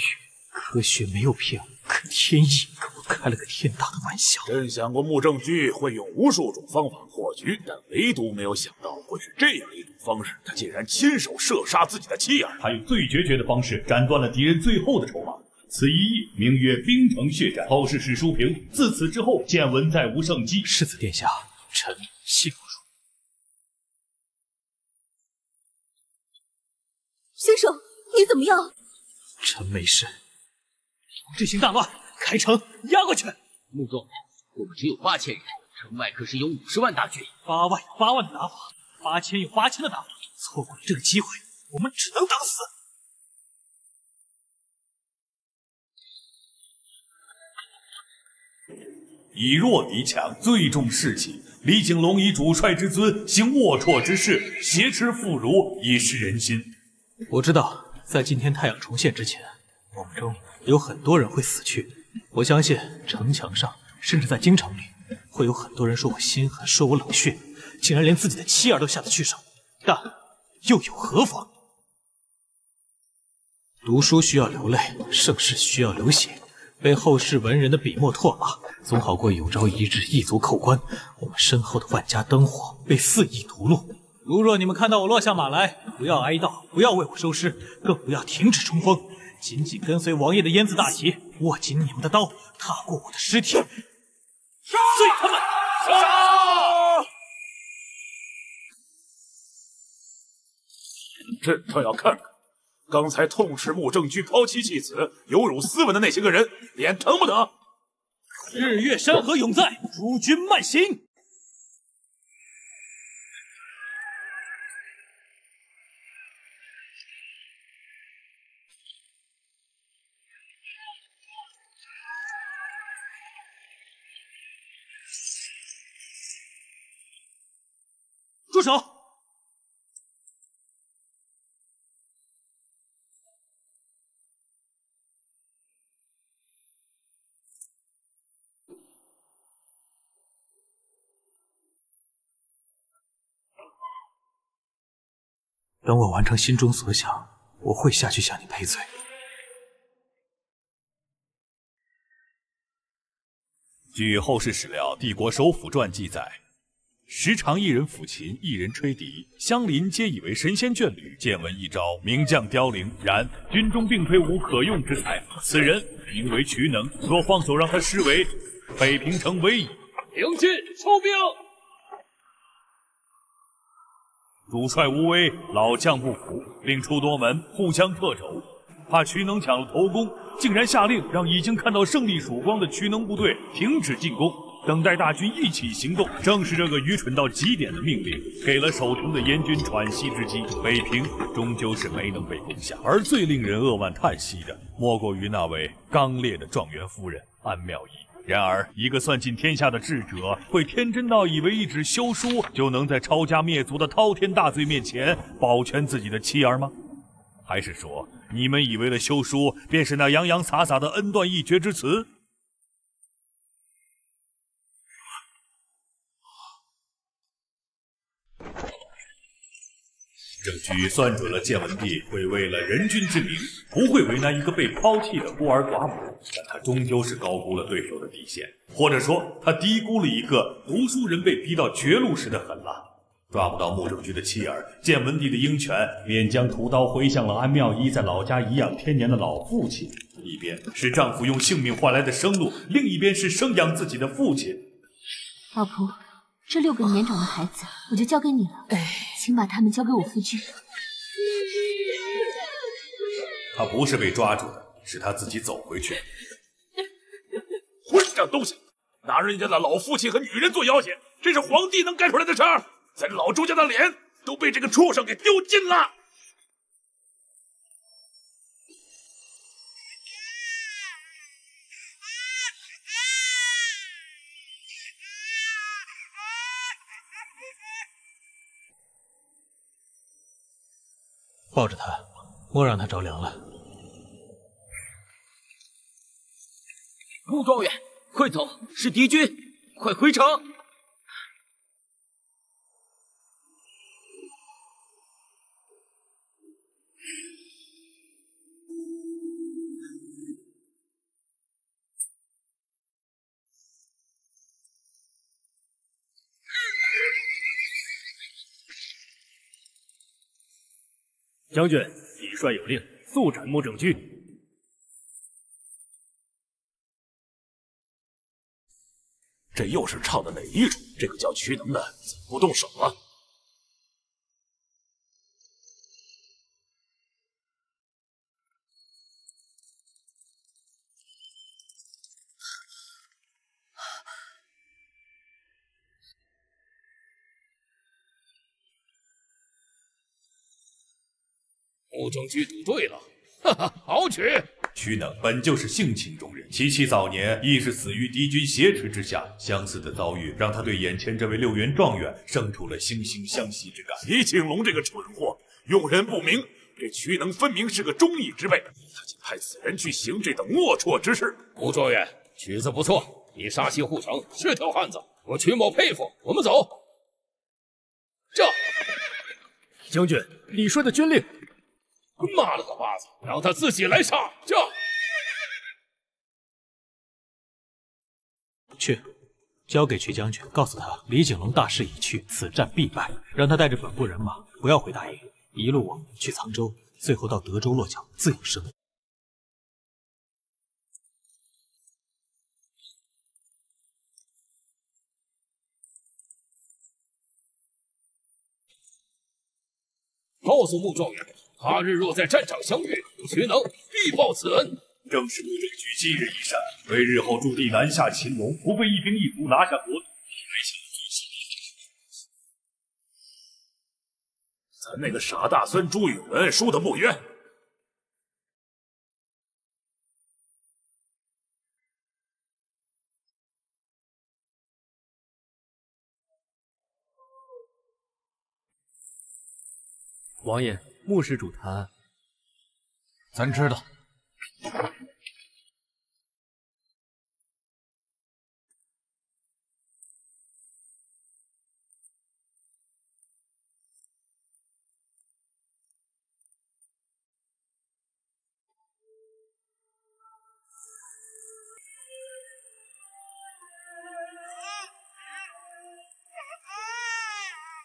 科学没有骗我，可天意跟我开了个天大的玩笑。朕想过穆正居会用无数种方法破局，但唯独没有想到会是这样一种方式。他竟然亲手射杀自己的妻儿，他用最决绝的方式斩断了敌人最后的筹码。此一役名曰冰城血战，后世史书评：自此之后，见闻再无胜绩。世子殿下，臣信不如。先生，你怎么样？臣没事。这行大乱，开城压过去。穆总，我们只有8000人，城外可是有50万大军。 8万有8万的打法，8000有8000的打法，错过了这个机会，我们只能等死。以弱敌强，最重士气。李景龙以主帅之尊行龌龊之事，挟持妇孺，以失人心。我知道，在今天太阳重现之前，我们中有很多人会死去。我相信城墙上，甚至在京城里，会有很多人说我心狠，说我冷血，竟然连自己的妻儿都下得去手。但又有何妨？读书需要流泪，盛世需要流血。 被后世文人的笔墨唾骂，总好过有朝一日一族扣关，我们身后的万家灯火被肆意屠戮。如若你们看到我落下马来，不要哀悼，不要为我收尸，更不要停止冲锋，紧紧跟随王爷的燕字大旗，握紧你们的刀，踏过我的尸体，碎他们！杀！朕倒要看看。 刚才痛斥穆正居抛妻弃子、有辱斯文的那些个人，脸疼不疼？日月山河永在，诸君慢行。住手！ 等我完成心中所想，我会下去向你赔罪。据后世史料《帝国首辅传》记载，时常一人抚琴，一人吹笛，乡邻皆以为神仙眷侣。见闻一招，名将凋零。然军中并非无可用之才，此人名为瞿能。若放手让他施为，北平城危矣。迎进，收兵。主帅无威，老将不服，令出多门，互相掣肘。怕瞿能抢了头功，竟然下令让已经看到胜利曙光的瞿能部队停止进攻，等待大军一起行动。正是这个愚蠢到极点的命令，给了守城的燕军喘息之机。北平终究是没能被攻下，而最令人扼腕叹息的，莫过于那位刚烈的状元夫人安妙仪。然而，一个算尽天下的智者，会天真到以为一纸休书就能在抄家灭族的滔天大罪面前保全自己的妻儿吗？还是说，你们以为的休书便是那洋洋洒洒的恩断义绝之词？郑居算准了建文帝会为了人君之名，不会为难一个被抛弃的孤儿寡母，但他终究是高估了对手的底线，或者说，他低估了一个读书人被逼到绝路时的狠辣。抓不到穆正居的妻儿，建文帝的鹰犬便将屠刀挥向了安妙仪在老家颐养天年的老父亲。一边是丈夫用性命换来的生路，另一边是生养自己的父亲。老仆，这6个年长的孩子，我就交给你了。请把他们交给我夫君。他不是被抓住的，是他自己走回去。混账东西，拿人家的老父亲和女人做要挟，这是皇帝能干出来的事儿？咱老周家的脸都被这个畜生给丢尽了。抱着他，莫让他着凉了。穆状元，快走，是敌军，快回城！将军，李帅有令，速斩穆正居。这又是唱的哪一出？这个叫瞿能的怎么不动手啊？穆正居赌对了，哈哈，好曲！瞿能本就是性情中人，其妻早年亦是死于敌军挟持之下，相似的遭遇让他对眼前这位6员状元生出了惺惺相惜之感。李景龙这个蠢货，用人不明，这瞿能分明是个忠义之辈，他竟派此人去行这等龌龊之事。穆状元，曲子不错，你杀西护城是条汉子，我瞿某佩服。我们走。这，将军，李帅的军令。妈了个巴子，让他自己来杀！这，去，交给瞿将军，告诉他李景龙大势已去，此战必败，让他带着本部人马不要回大营，一路去沧州，最后到德州落脚，自有生路。告诉穆状元，他日若在战场相遇，瞿能必报此恩。正是穆正居今日一善，为日后驻地南下秦龙，不费一兵一卒拿下国土，咱那个傻大孙朱允文输得不冤。王爷，穆施主他，咱知道。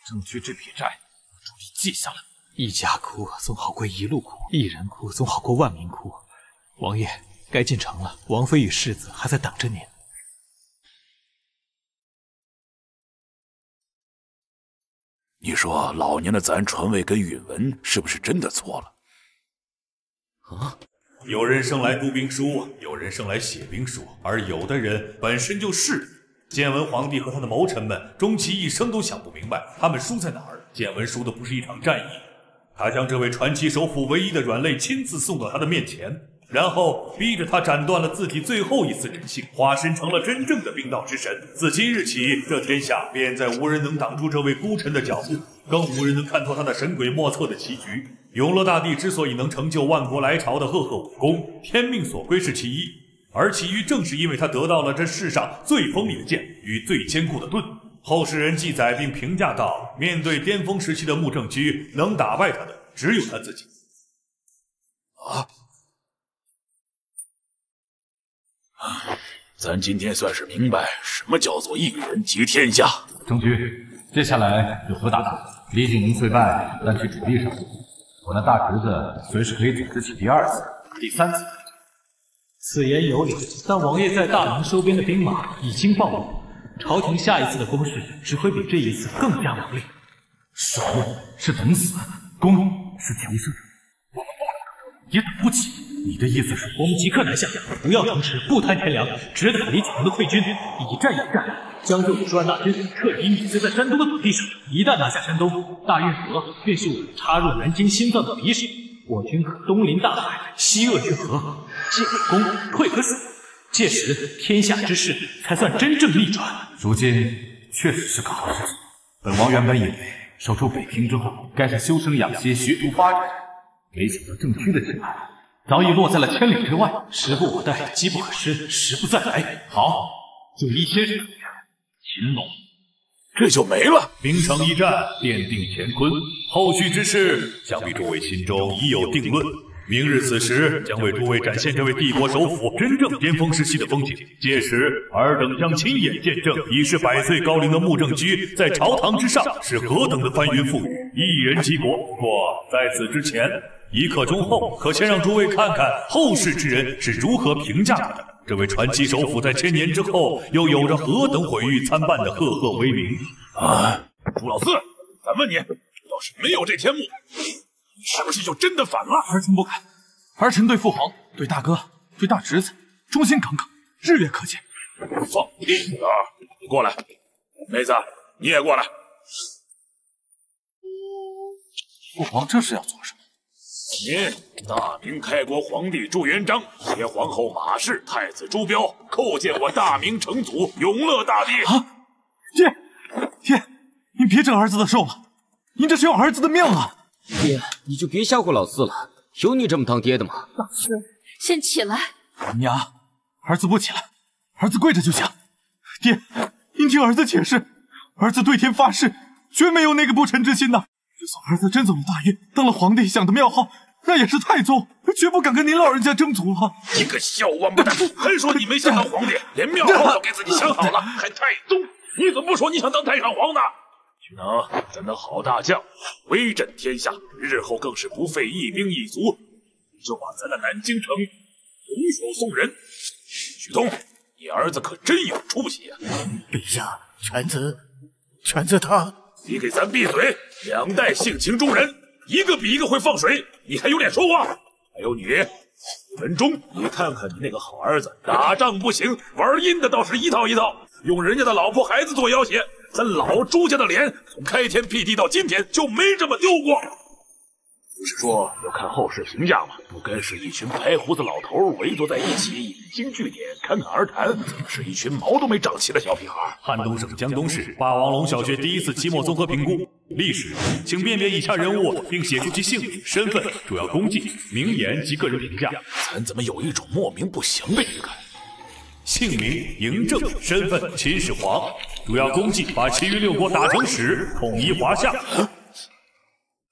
争取这笔债，注意记下来。一家哭总好过一路哭，一人哭总好过万民哭。王爷，该进城了，王妃与世子还在等着您。你说老年的咱传位跟允文是不是真的错了？啊？有人生来读兵书，有人生来写兵书，而有的人本身就是建文皇帝和他的谋臣们，终其一生都想不明白，他们输在哪儿。建文输的不是一场战役，他将这位传奇首辅唯一的软肋亲自送到他的面前，然后逼着他斩断了自己最后一丝人性，化身成了真正的兵道之神。自今日起，这天下便再无人能挡住这位孤臣的脚步，更无人能看透他那神鬼莫测的棋局。永乐大帝之所以能成就万国来朝的赫赫武功，天命所归是其一，而其余正是因为他得到了这世上最锋利的剑与最坚固的盾。后世人记载并评价道，面对巅峰时期的穆正居，能打败他的只有他自己。咱今天算是明白什么叫做一人击天下。郑居，接下来有何打算？李景宁虽败，但其主力上，我那大侄子随时可以组织起第二次、第三次。此言有理，但王爷在大明收编的兵马已经暴露，朝廷下一次的攻势只会比这一次更加猛烈。守是等死，攻是求胜，我们不能也等不起。你的意思是，我们即刻南下，不要腾迟，不贪天良，直打李景宁的溃军，一战一战，将这50万大军彻底碾碎在山东的土地上。一旦拿下山东，大运河便是我们插入南京心脏的匕首。我军可东临大海，西扼巨河，进可攻，退可守。届时天下之势才算真正逆转。如今确实是个好时机。本王原本以为守住北平之后，该是修身养息、学徒发展，没想到郑区的进来早已落在了千里之外。时不我待，机不可失，时不再来。好，就依先生擒龙，这就没了。兵城一战，奠定乾坤，后续之事，想必诸位心中已有定论。明日此时，将为诸位展现这位帝国首辅真正巅峰时期的风景。届时，尔等将亲眼见证已是100岁高龄的穆正居在朝堂之上是何等的翻云覆雨，一人击国。不过在此之前，1刻钟后，可先让诸位看看后世之人是如何评价他的。这位传奇首辅在1000年之后，又有着何等毁誉参半的赫赫威名啊！朱老四，咱问你，要是没有这天幕，你是不是就真的反了？儿臣不敢，儿臣对父皇、对大哥、对大侄子忠心耿耿，日月可见。放屁啊！你过来，妹子，你也过来。父皇这是要做什么？您大明开国皇帝朱元璋携皇后马氏、太子朱标叩见我大明成祖永乐大帝。啊！爹，您别整儿子的寿了，您这是要儿子的命啊！爹，你就别吓唬老四了，有你这么当爹的吗？老四，先起来。娘，儿子不起来，儿子跪着就行。爹，您听儿子解释，儿子对天发誓，绝没有那个不臣之心的。就算儿子真走了大运，当了皇帝，享的庙号，那也是太宗，绝不敢跟您老人家争祖了。你个小王八蛋，还说你没想当皇帝，连庙号都给自己想好了，还太宗？你怎么不说你想当太上皇呢？许能，咱的好大将，威震天下，日后更是不费一兵一卒，就把咱的南京城拱手送人。许东，你儿子可真有出息啊！陛下，犬子他……你给咱闭嘴！2代性情中人，一个比一个会放水，你还有脸说话？还有你，文忠，你看看你那个好儿子，打仗不行，玩阴的倒是一套一套，用人家的老婆孩子做要挟，咱老朱家的脸从开天辟地到今天就没这么丢过。不是说要看后世评价吗？不该是一群白胡子老头围坐在一起引经据典侃侃而谈，怎么是一群毛都没长齐的小屁孩？汉东省江东市霸王龙小学第1次期末综合评估历史，请辨别以下人物并写出其姓名、身份、主要功绩、名言及个人评价。咱怎么有一种莫名不祥的预感？姓名嬴政，身份秦始皇，主要功绩把其余6国打成屎，统一华夏。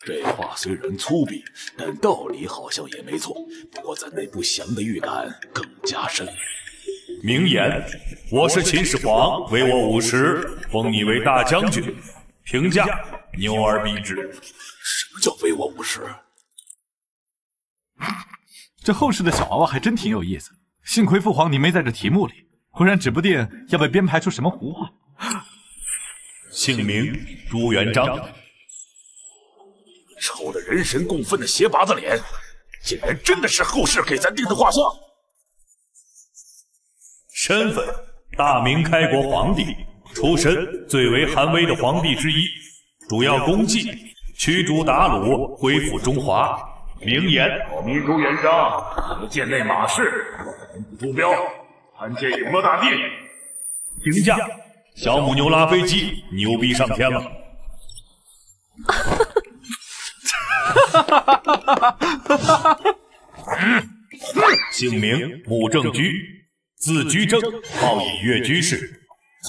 这话虽然粗鄙，但道理好像也没错。不过咱那不祥的预感更加深。名言：我是秦始皇，为我50，封你为大将军。评价：牛而逼之。什么叫唯我无事？这后世的小娃娃还真挺有意思，幸亏父皇你没在这题目里，不然指不定要被编排出什么胡话。姓名朱元璋。丑的人神共愤的鞋拔子脸，竟然真的是后世给咱定的画像。身份：大明开国皇帝，出身最为寒微的皇帝之一，主要功绩：驱逐鞑虏，恢复中华。名言：我民朱元璋，有剑内马氏，朱标，参见永乐大帝。评价：小母牛拉飞机，牛逼上天了。姓名：穆正居，字居正，号隐岳居士。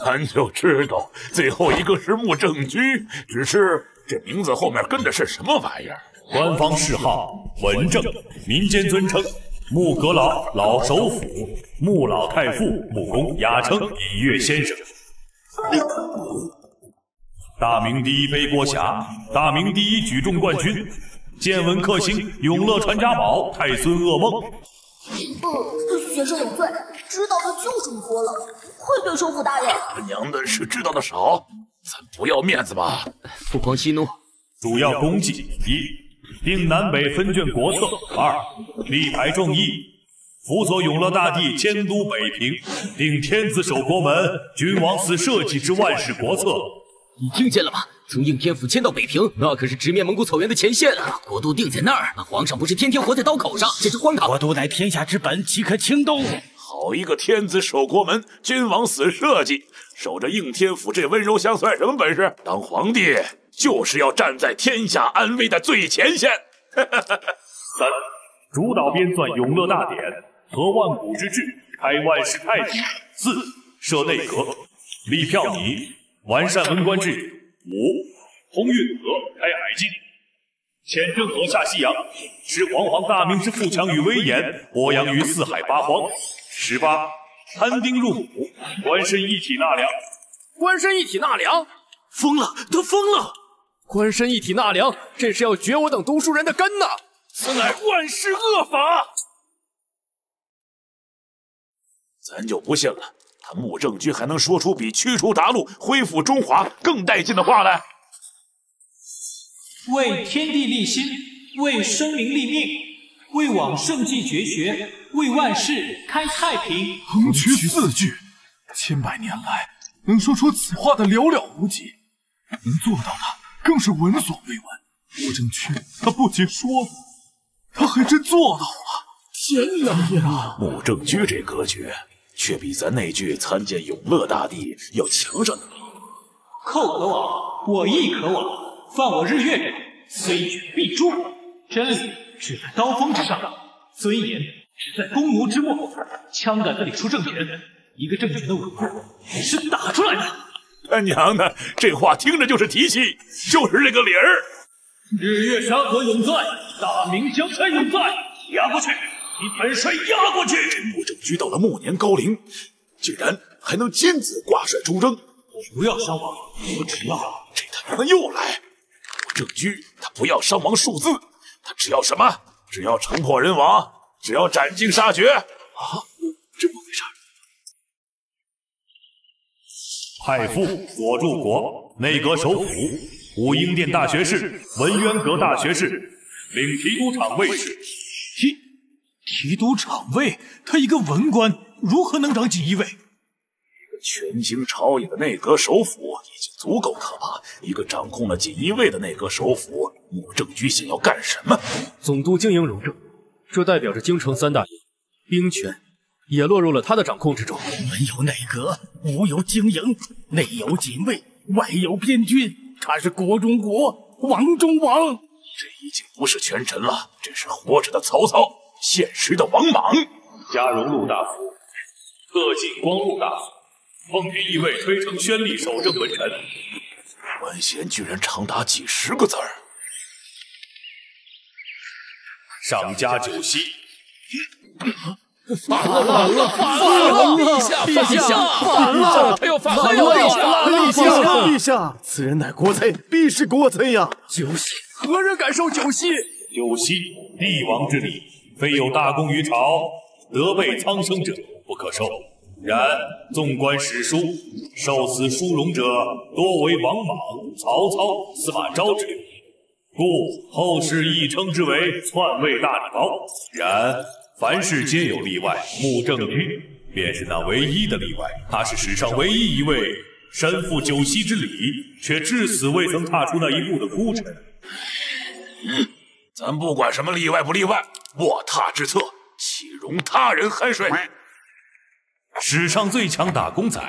咱就知道最后一个是穆正居，只是这名字后面跟的是什么玩意儿？官方谥号文正，民间尊称穆阁老老首辅、穆老太傅、穆公，雅称隐岳先生。大明第一背锅侠，大明第一举重冠军，见闻克星，永乐传家宝，太孙噩梦。学生有罪，知道的就这么多了，快对首府大人。娘的是知道的少，咱不要面子吧？父皇息怒。主要功绩：一、定南北分卷国策；二、力排众议，辅佐永乐大帝监督北平，定天子守国门，君王司社稷之万世国策。你听见了吗？从应天府迁到北平，那可是直面蒙古草原的前线啊！国都定在那儿，那皇上不是天天活在刀口上，这是荒唐。国都乃天下之本，岂可轻动？好一个天子守国门，君王司社稷，守着应天府这温柔乡算什么本事？当皇帝就是要站在天下安危的最前线。三、主导编纂永乐大典，合万古之制，开万世太平。四、设内阁，立票拟，完善文官制度。五、通运河，开海禁，遣郑和下西洋，使煌煌大明之富强与威严播扬于四海八荒。18、摊丁入府，官绅一体纳粮。官绅一体纳粮？疯了，他疯了！官绅一体纳粮，这是要绝我等读书人的根呐！此乃万世恶法！咱就不信了，他穆正居还能说出比驱除鞑虏、恢复中华更带劲的话来。为天地立心，为生民立命，为往圣继绝学，为万世开太平。横渠4句，千百年来能说出此话的寥寥无几，能做到的更是闻所未闻。穆正居他不仅说了，他还真做到了。天哪！穆正居这格局，却比咱那句参见永乐大帝要强上哪里？寇可往，我亦可往。犯我日月者，虽卷必诛。真理只在刀锋之上，尊严只在弓弩之末。枪杆子里出政权，一个政权的稳固是打出来的。他娘的，这话听着就是提气，就是这个理儿。日月山河永在，大明江山永在。压过去，你本帅压过去！这穆正居到了暮年高龄，竟然还能亲自挂帅出征。不要伤亡，我只要这他娘的又来！穆正居他不要伤亡数字，他只要什么？只要城破人亡，只要斩尽杀绝啊！这么回事？太傅佐助国，内阁首辅，武英殿大学士，文渊阁大学士，领提督场尉士。提督场尉，他一个文官，如何能掌锦衣卫？一个权倾朝野的内阁首辅已经足够可怕，一个掌控了锦衣卫的内阁首辅，穆正居想要干什么？总督经营荣政，这代表着京城3大营，兵权也落入了他的掌控之中。文有内阁，武有经营，内有锦卫，外有边军，他是国中国，王中王。这已经不是权臣了，这是活着的曹操，现实的王莽。加荣禄大夫，特进光禄大夫，奉军议尉推称宣吏守正文臣。官衔居然长达几10个字儿。上加9锡，反了！陛下！反了！他要反了！陛下，此人乃国贼，必是国贼呀！酒席，何人敢受酒席？酒席，帝王之礼，非有大功于朝，得备苍生者不可受。然纵观史书，受此殊荣者多为王莽、曹操、司马昭之流，故后世亦称之为篡位大礼包。然凡事皆有例外，穆正居便是那唯一的例外。他是史上唯一一位身负酒席之礼，却至死未曾踏出那一步的孤臣。咱不管什么例外不例外，卧榻之侧，岂容他人酣睡？史上最强打工仔，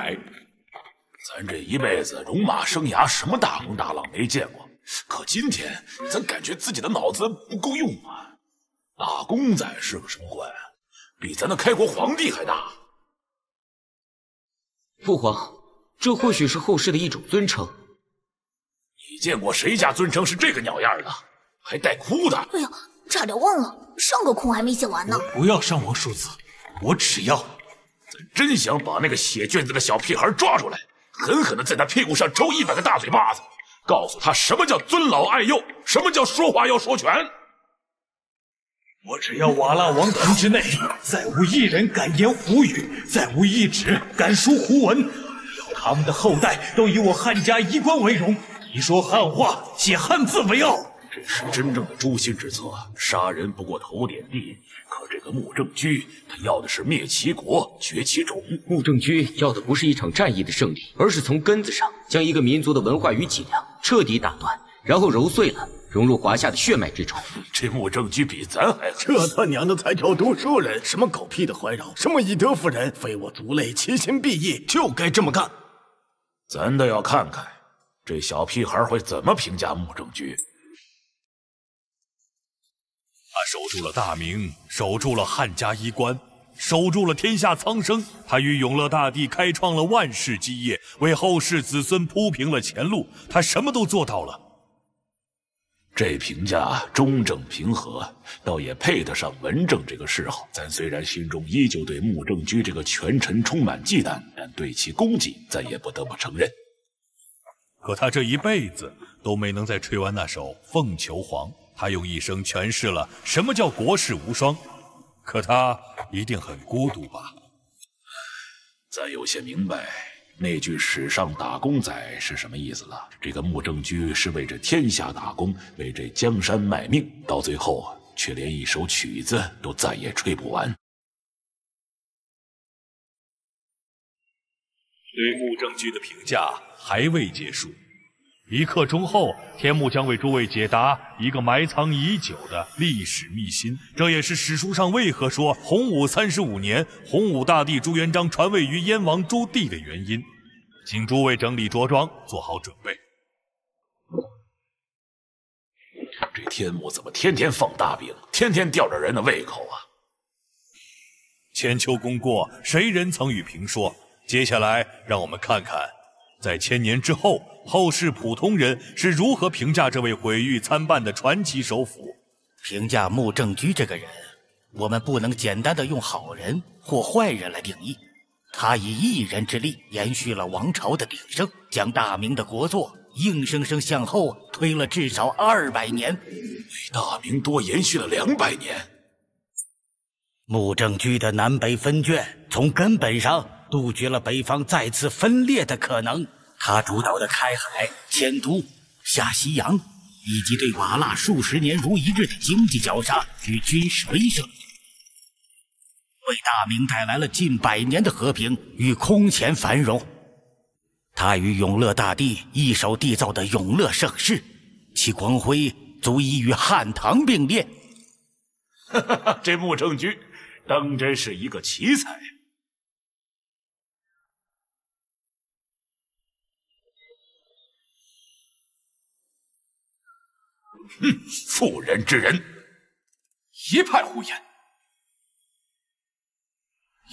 咱这一辈子戎马生涯，什么大风大浪没见过，可今天咱感觉自己的脑子不够用啊！打工仔是个什么官？比咱的开国皇帝还大。父皇，这或许是后世的一种尊称。你见过谁家尊称是这个鸟样的？还带哭的？哎呀，差点忘了，上个空还没写完呢。不要上王数字，我只要。咱真想把那个写卷子的小屁孩抓出来，狠狠地在他屁股上抽100个大嘴巴子，告诉他什么叫尊老爱幼，什么叫说话要说全。我只要瓦剌王庭之内，再无一人敢言胡语，再无一指敢书胡文，要他们的后代都以我汉家衣冠为荣，一说汉话，写汉字为傲。这是真正的诛心之策，杀人不过头点地。可这个穆正居，他要的是灭其国，绝其种。穆正居要的不是一场战役的胜利，而是从根子上将一个民族的文化与脊梁彻底打断，然后揉碎了，融入华夏的血脉之中。这穆正居比咱还狠！这他娘的才叫读书人！什么狗屁的怀柔，什么以德服人，非我族类，其心必异，就该这么干。咱倒要看看这小屁孩会怎么评价穆正居。他守住了大明，守住了汉家衣冠，守住了天下苍生。他与永乐大帝开创了万世基业，为后世子孙铺平了前路。他什么都做到了。这评价中正平和，倒也配得上文正这个谥号。咱虽然心中依旧对穆正居这个权臣充满忌惮，但对其功绩，咱也不得不承认。可他这一辈子都没能再吹完那首《凤求凰》。他用一生诠释了什么叫国士无双，可他一定很孤独吧？咱有些明白那句史上打工仔是什么意思了。这个穆正居是为这天下打工，为这江山卖命，到最后却连一首曲子都再也吹不完。对穆正居的评价还未结束。1刻钟后，天幕将为诸位解答一个埋藏已久的历史秘辛，这也是史书上为何说洪武35年洪武大帝朱元璋传位于燕王朱棣的原因。请诸位整理着装，做好准备。这天幕怎么天天放大饼，天天吊着人的胃口啊？千秋功过，谁人曾与评说？接下来让我们看看在1000年之后，后世普通人是如何评价这位毁誉参半的传奇首辅。评价穆正居这个人，我们不能简单的用好人或坏人来定义。他以一人之力延续了王朝的鼎盛，将大明的国祚硬生生向后推了至少200年，比大明多延续了200年。穆正居的南北分卷，从根本上杜绝了北方再次分裂的可能。他主导的开海、迁都、下西洋，以及对瓦剌数十年如一日的经济绞杀与军事威慑，为大明带来了近100年的和平与空前繁荣。他与永乐大帝一手缔造的永乐盛世，其光辉足以与汉唐并列。这穆正居当真是一个奇才。妇人之仁，一派胡言！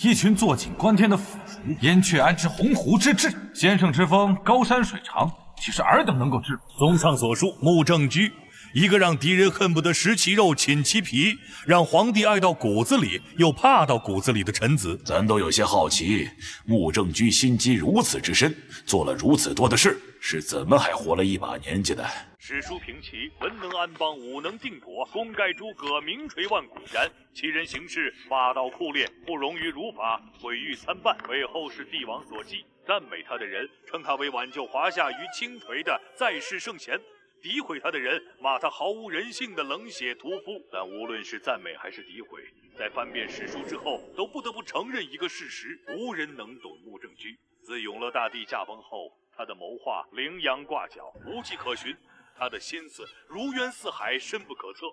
一群坐井观天的腐儒，燕雀安知鸿鹄之志？先生之风高山水长，岂是尔等能够制服？综上所述，穆正居一个让敌人恨不得食其肉寝其皮，让皇帝爱到骨子里又怕到骨子里的臣子。咱都有些好奇，穆正居心机如此之深，做了如此多的事，是怎么还活了一把年纪的？史书评其文能安邦，武能定国，功盖诸葛，名垂万古。然其人行事霸道酷烈，不容于儒法，毁誉参半，为后世帝王所忌。赞美他的人称他为挽救华夏于倾颓的在世圣贤，诋毁他的人骂他毫无人性的冷血屠夫。但无论是赞美还是诋毁，在翻遍史书之后，都不得不承认一个事实：无人能懂穆正居。自永乐大帝驾崩后，他的谋划羚羊挂角，无迹可寻。他的心思如渊似海，深不可测。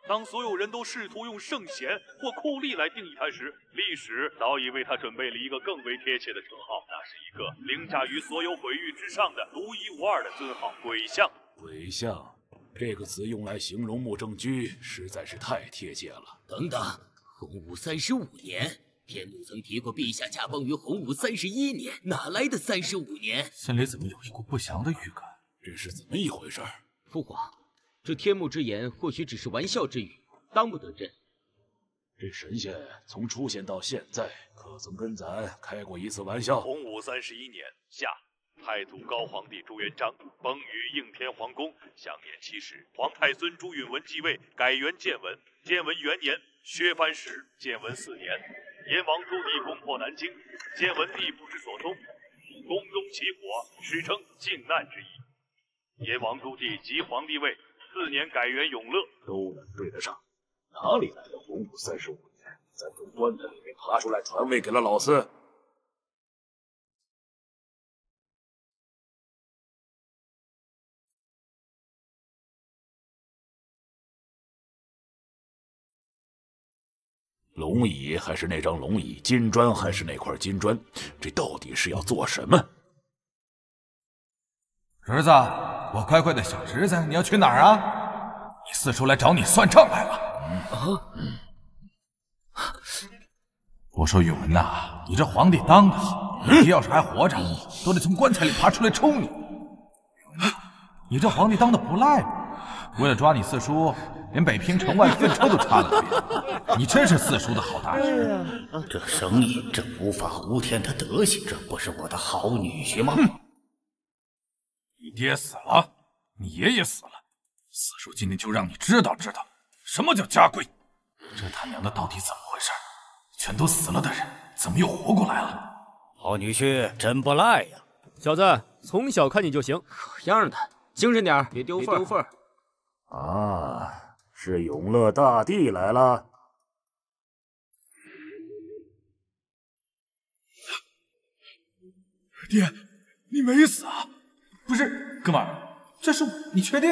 当所有人都试图用圣贤或酷吏来定义他时，历史早已为他准备了一个更为贴切的称号，那是一个凌驾于所有毁誉之上的独一无二的尊号——鬼相。鬼相这个词用来形容穆正居实在是太贴切了。等等，洪武35年，天禄曾提过陛下驾崩于洪武31年，哪来的35年？心里怎么有一股不祥的预感？这是怎么一回事？父皇，这天目之言或许只是玩笑之语，当不得真。这神仙从出现到现在，可曾跟咱开过一次玩笑？洪武31年夏，太祖高皇帝朱元璋崩于应天皇宫，享年70。皇太孙朱允炆继位，改元建文。建文元年，削藩时，建文4年，燕王朱棣攻破南京，建文帝不知所踪，宫中起火，史称靖难之役。燕王朱棣即皇帝位，4年改元永乐，都能对得上。哪里来的洪武35年？咱从棺材里面爬出来传位给了老四。龙椅还是那张龙椅，金砖还是那块金砖，这到底是要做什么？侄子，我乖乖的小侄子，你要去哪儿啊？你四叔来找你算账来了。我说允文呐，你这皇帝当得好，你爹要是还活着，都得从棺材里爬出来抽你。你这皇帝当的不赖嘛，为了抓你四叔，连北平城外的粪车都查了遍。你真是四叔的好大事。这生意，这无法无天的德行，这不是我的好女婿吗？你爹死了，你爷爷死了，四叔今天就让你知道知道什么叫家规。这他娘的到底怎么回事？全都死了的人，怎么又活过来了？好女婿真不赖呀！小子，从小看你就行，样的，精神点，别丢份。啊，是永乐大帝来了。爹，你没死啊？不是，哥们儿，这是你确定？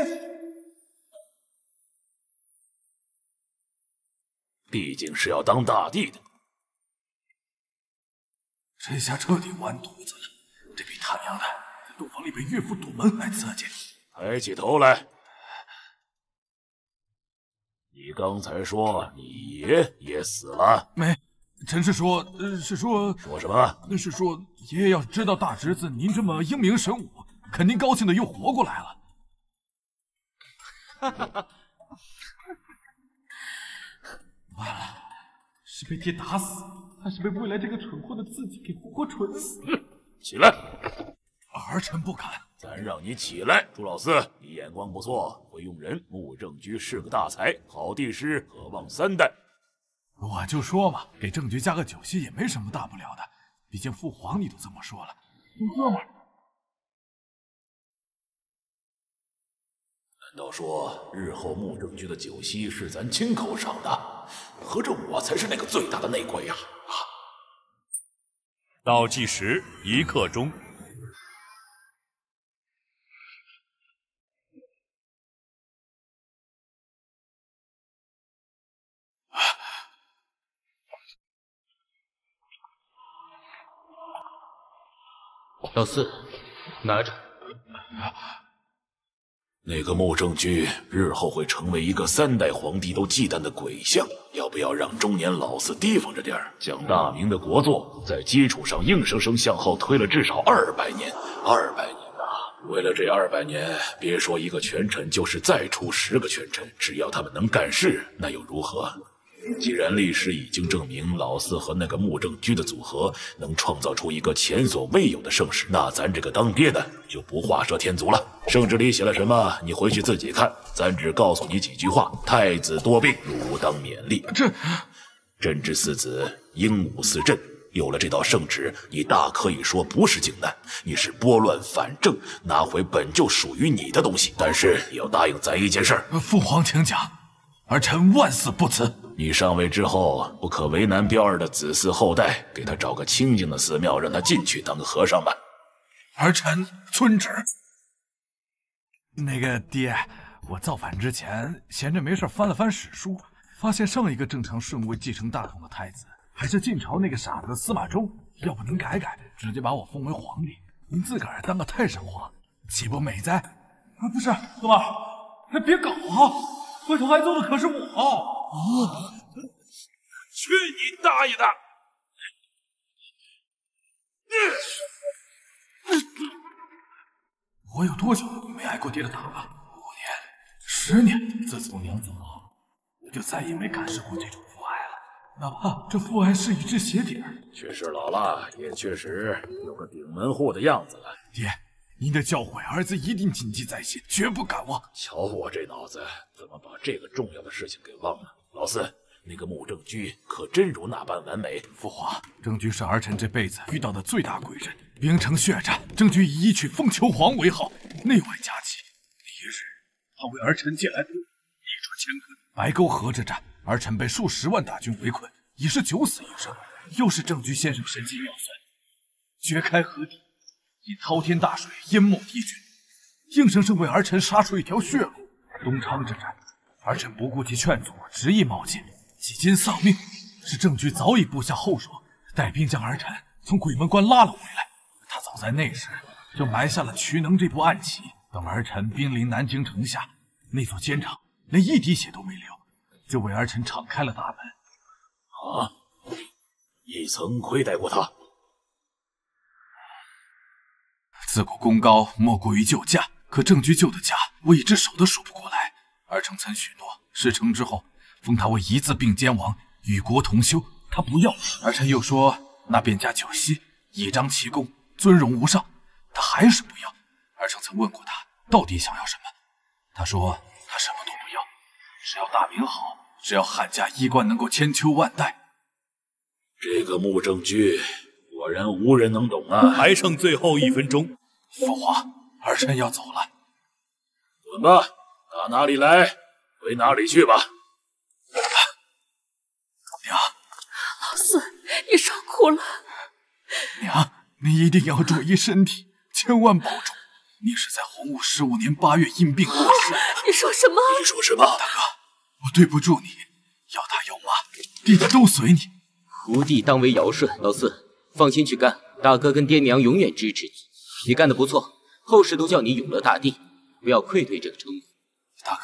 毕竟是要当大帝的，这下彻底完犊子了。这比他娘的在洞房里被岳父堵门还刺激。抬起头来。你刚才说你爷也死了？没，臣是说，说什么？是说爷爷要是知道大侄子您这么英明神武，肯定高兴的又活过来了。完了，是被爹打死，还是被未来这个蠢货的自己给活活蠢死？起来！儿臣不敢。咱让你起来，朱老四，你眼光不错，会用人。穆正居是个大才，好帝师可望3代。我就说嘛，给正局加个酒席也没什么大不了的，毕竟父皇你都这么说了，哥们儿。难道说日后穆正居的酒席是咱亲口赏的？合着我才是那个最大的内鬼呀！倒计时1刻钟。老四，拿着。那个穆正居日后会成为一个3代皇帝都忌惮的鬼相，要不要让中年老四提防着点儿？将大明的国祚在基础上硬生生向后推了至少200年，200年呐！为了这200年，别说一个权臣，就是再出10个权臣，只要他们能干事，那又如何？既然历史已经证明老四和那个穆正居的组合能创造出一个前所未有的盛世，那咱这个当爹的就不画蛇添足了。圣旨里写了什么，你回去自己看，咱只告诉你几句话：太子多病，汝当勉励。朕之四子英武四朕。有了这道圣旨，你大可以说不是靖难，你是拨乱反正，拿回本就属于你的东西。但是你要答应咱一件事。父皇请讲，儿臣万死不辞。你上位之后，不可为难彪儿的子嗣后代，给他找个清静的寺庙，让他进去当个和尚吧。儿臣遵旨。那个爹，我造反之前闲着没事翻了翻史书，发现上一个正常顺位继承大统的太子还是晋朝那个傻子司马衷。要不您改改，直接把我封为皇帝，您自个儿当个太上皇，岂不美哉？不是，司马，别搞啊！回头挨揍的可是我。去你大爷的！我有多久没挨过爹的打了？5年、10年。自从娘走后，我就再也没感受过这种父爱了，哪怕这父爱是一只鞋底儿。确实老了，也确实有个顶门户的样子了。爹，您的教诲，儿子一定谨记在心，绝不敢忘。瞧我这脑子，怎么把这个重要的事情给忘了？老四，那个穆正居可真如那般完美？父皇，正居是儿臣这辈子遇到的最大贵人。兵城血战，正居以一曲凤求凰为号，内外夹击。一日，他为儿臣借来兵，一传千钧。白沟河之战，儿臣被数10万大军围困，已是9死1生。又是正居先生神机妙算，掘开河底，以滔天大水淹没敌军，硬生生为儿臣杀出一条血路。东昌之战，儿臣不顾其劝阻，执意冒进，几经丧命。是正居早已布下后手，带兵将儿臣从鬼门关拉了回来。他早在那时就埋下了渠能这步暗棋，等儿臣兵临南京城下，那座监场连一滴血都没流，就为儿臣敞开了大门。啊！你曾亏待过他？自古功高莫过于救驾，可正居救的驾，我一只手都数不过来。儿臣曾许诺，事成之后封他为一字并肩王，与国同修，他不要。儿臣又说那便加九锡，以彰其功，尊荣无上，他还是不要。儿臣曾问过他到底想要什么，他说他什么都不要，只要大明好，只要汉家衣冠能够千秋万代。这个穆正居果然无人能懂啊！还剩最后1分钟，父皇，儿臣要走了。滚吧，打哪里来回哪里去吧。娘，老四，你受苦了。娘，你一定要注意身体，千万保重。你是在洪武15年8月因病过世。你说什么？你说什么？大哥，我对不住你，要打要骂，弟弟都随你。胡弟当为尧舜，老四放心去干，大哥跟爹娘永远支持你。你干得不错，后世都叫你永乐大帝，不要愧对这个称呼。大哥，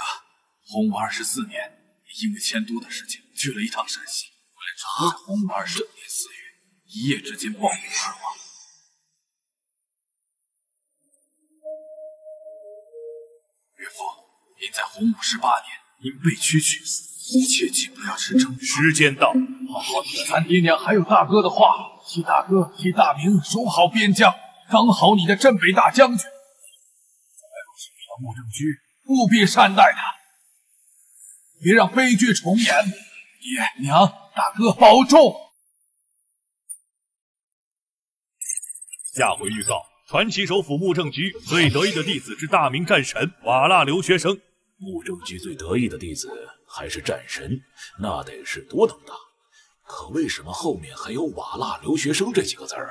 洪武24年，因为迁都的事情去了一趟陕西，回来之后在洪武25年4月，一夜之间暴病而亡。岳父，您在洪武18年因被屈去死。切记不要吃正。时间到，好好的咱爹娘还有大哥的话，替大哥替大明守好边疆，当好你的镇北大将军。在路上遇到穆正居，务必善待他，别让悲剧重演。爹娘，大哥保重。下回预告：传奇首辅穆正居最得意的弟子是大明战神瓦剌留学生。穆正居最得意的弟子还是战神，那得是多能打！可为什么后面还有瓦剌留学生这几个字儿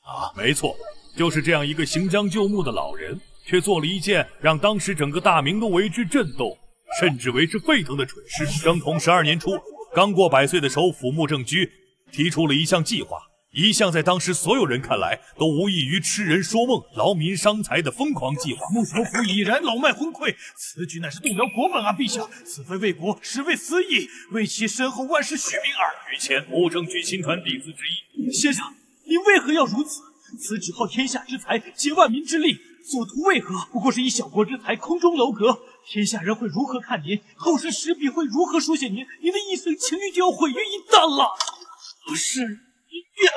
啊？没错，就是这样一个行将就木的老人，却做了一件让当时整个大明都为之震动，甚至为之沸腾的蠢事。正统12年初，刚过100岁的首辅穆正居提出了一项计划，一项在当时所有人看来都无异于痴人说梦、劳民伤财的疯狂计划。穆首辅已然老迈昏聩，此举乃是动摇国本啊！陛下，此非为国，实为私意，为其身后万世续命耳。于前穆正居亲传弟子之一。先生，您为何要如此？此举耗天下之财，竭万民之力，所图为何？不过是一小国之才，空中楼阁，天下人会如何看您？后世史笔会如何书写您？您的一生情谊就要毁于一旦了。可是音乐，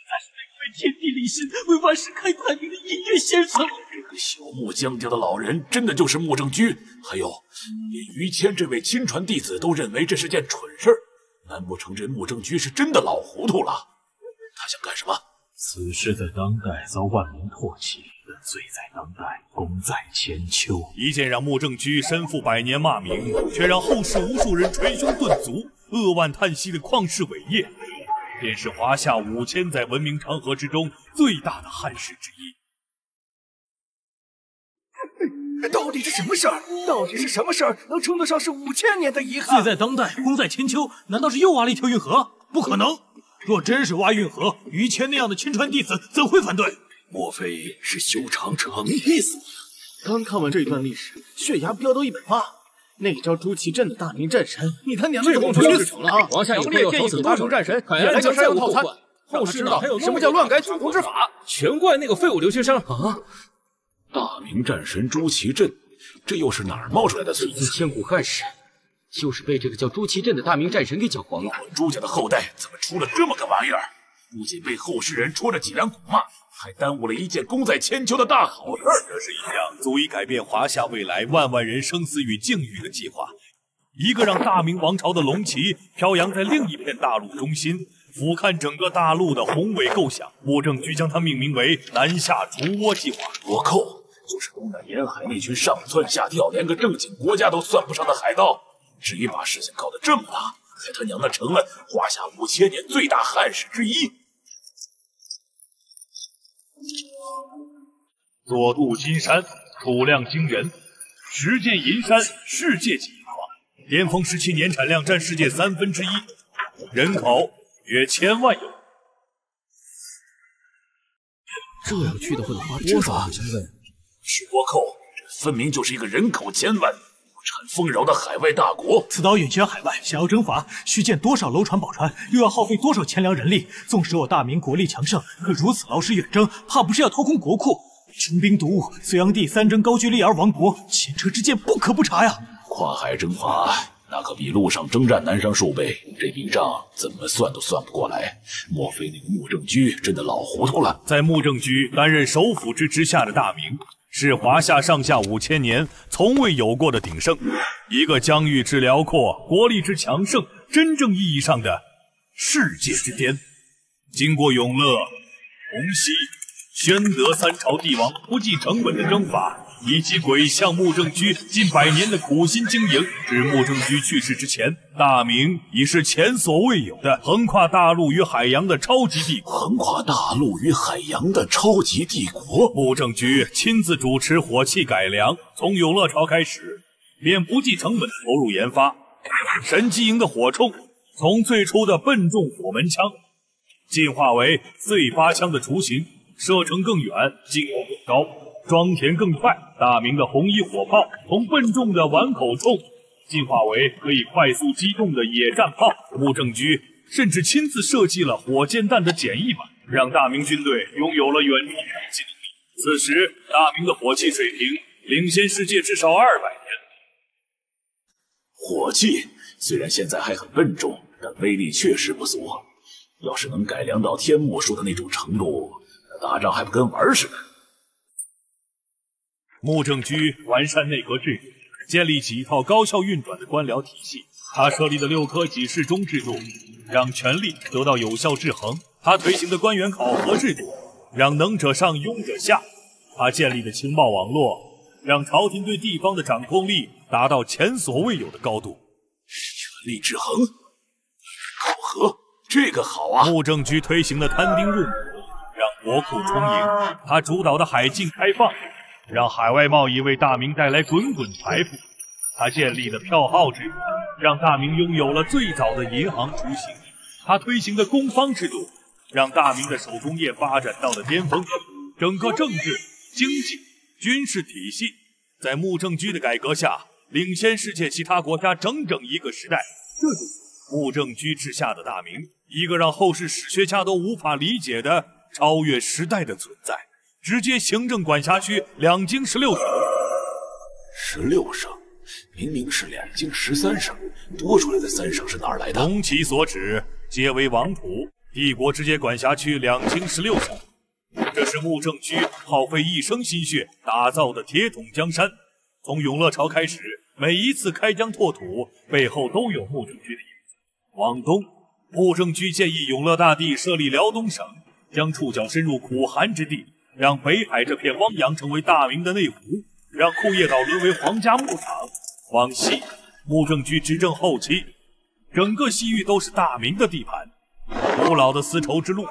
还是那个为天地立心、为万世开太平的音乐先生。这个朽木僵雕的老人，真的就是穆正居？还有，连于谦这位亲传弟子都认为这是件蠢事儿，难不成这穆正居是真的老糊涂了？他想干什么？此事在当代遭万民唾弃，但罪在当代，功在千秋。一件让穆正居身负百年骂名，却让后世无数人捶胸顿足、扼腕叹息的旷世伟业，便是华夏5000载文明长河之中最大的憾事之一。到底是什么事儿？到底是什么事儿能称得上是5000年的遗憾？罪在当代，功在千秋。难道是又挖了一条运河？不可能！若真是挖运河，于谦那样的亲传弟子怎会反对？莫非是修长城？你屁死我了！刚看完这段历史，血压飙到180。那招朱祁镇的大明战神，你他娘的怎么不去死了啊！王下有烈建议给大明战神也来个债务套餐，后世知道什么叫乱改祖宗之法，全怪那个废物留学生啊！大明战神朱祁镇，这又是哪儿冒出来的孙子？千古汉史，就是被这个叫朱祁镇的大明战神给搅黄了。朱家的后代怎么出了这么个玩意儿？不仅被后世人戳着脊梁骨骂，还耽误了一件功在千秋的大好事儿。这是一项足以改变华夏未来万万人生死与境遇的计划，一个让大明王朝的龙旗飘扬在另一片大陆中心，俯瞰整个大陆的宏伟构想。穆正居将它命名为南下逐倭计划。倭寇就是东南沿海那群上蹿下跳、连个正经国家都算不上的海盗。至于把事情搞得这么大，还他娘的成了华夏5000年最大憾事之一。坐渡金山，储量惊人；实践银山，世界级矿。巅峰时期年产量占世界1/3，人口约1000万有。这样去的会花多少钱？是倭寇，这分明就是一个人口1000万、物产丰饶的海外大国。此岛远销海外，想要征伐，需建多少楼船宝船，又要耗费多少钱粮人力。纵使我大明国力强盛，可如此劳师远征，怕不是要掏空国库？穷兵黩武，隋炀帝3征高句丽而亡国，前车之鉴不可不查呀！跨海征伐，那可比陆上征战难上数倍，这笔账怎么算都算不过来。莫非那个穆正居真的老糊涂了？在穆正居担任首辅之下的大明，是华夏上下5000年从未有过的鼎盛，一个疆域之辽阔、国力之强盛，真正意义上的世界之巅。经过永乐、洪熙、宣德3朝帝王不计成本的征伐，以及鬼相穆正居近100年的苦心经营，至穆正居去世之前，大明已是前所未有的横跨大陆与海洋的超级帝国。横跨大陆与海洋的超级帝国。穆正居亲自主持火器改良，从永乐朝开始，便不计成本的投入研发。神机营的火铳，从最初的笨重火门枪，进化为碎发枪的雏形，射程更远，精度更高，装填更快。大明的红衣火炮从笨重的碗口铳进化为可以快速机动的野战炮。穆正居甚至亲自设计了火箭弹的简易版，让大明军队拥有了远程攻击能力。此时，大明的火器水平领先世界至少200年。火器虽然现在还很笨重，但威力确实不俗。要是能改良到天幕说的那种程度，那打仗还不跟玩似的。穆正居完善内阁制度，建立起一套高效运转的官僚体系。他设立的6科给事中制度，让权力得到有效制衡；他推行的官员考核制度，让能者上，庸者下；他建立的情报网络，让朝廷对地方的掌控力达到前所未有的高度。权力制衡，考核，这个好啊！穆正居推行的摊丁入亩，让国库充盈；他主导的海禁开放，让海外贸易为大明带来滚滚财富；他建立的票号制度，让大明拥有了最早的银行雏形；他推行的公方制度，让大明的手工业发展到了巅峰。整个政治、经济、军事体系在穆正居的改革下，领先世界其他国家整整一个时代。这就是穆正居治下的大明，一个让后世史学家都无法理解的超越时代的存在。直接行政管辖区2京16省。16省，明明是2京13省，多出来的3省是哪儿来的？从其所指，皆为王土，帝国直接管辖区2京16省。这是穆正居耗费一生心血打造的铁桶江山。从永乐朝开始，每一次开疆拓土，背后都有穆正居的影子。往东，穆正居建议永乐大帝设立辽东省，将触角伸入苦寒之地，让北海这片汪洋成为大明的内湖，让库页岛沦为皇家牧场。往西，穆正居执政后期，整个西域都是大明的地盘，古老的丝绸之路。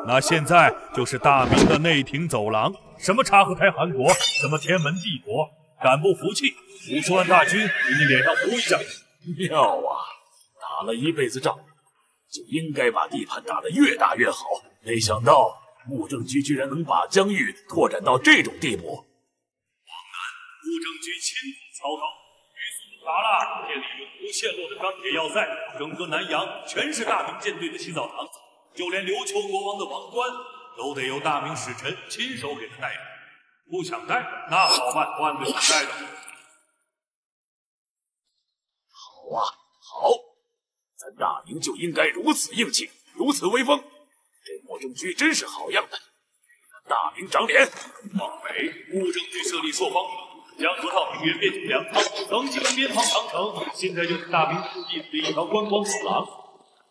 那现在就是大明的内廷走廊，什么察合台汗国，什么天门帝国，敢不服气？50万大军给你脸上糊一下。妙啊！打了一辈子仗，就应该把地盘打得越大越好。没想到穆正居居然能把疆域拓展到这种地步。往南，穆正居亲自操刀，与苏达拉建立永不陷落的钢铁要塞，整个南洋全是大明舰队的洗澡堂。就连琉球国王的王冠都得由大明使臣亲手给他戴上，不想戴那好办，换个想戴的。好啊，好，咱大明就应该如此硬气，如此威风。这穆正居真是好样的，给大明长脸。往北，穆正居设立朔方城，将河套平原变成粮仓，曾经的边防长城，现在就是大明腹地的一条观光走廊。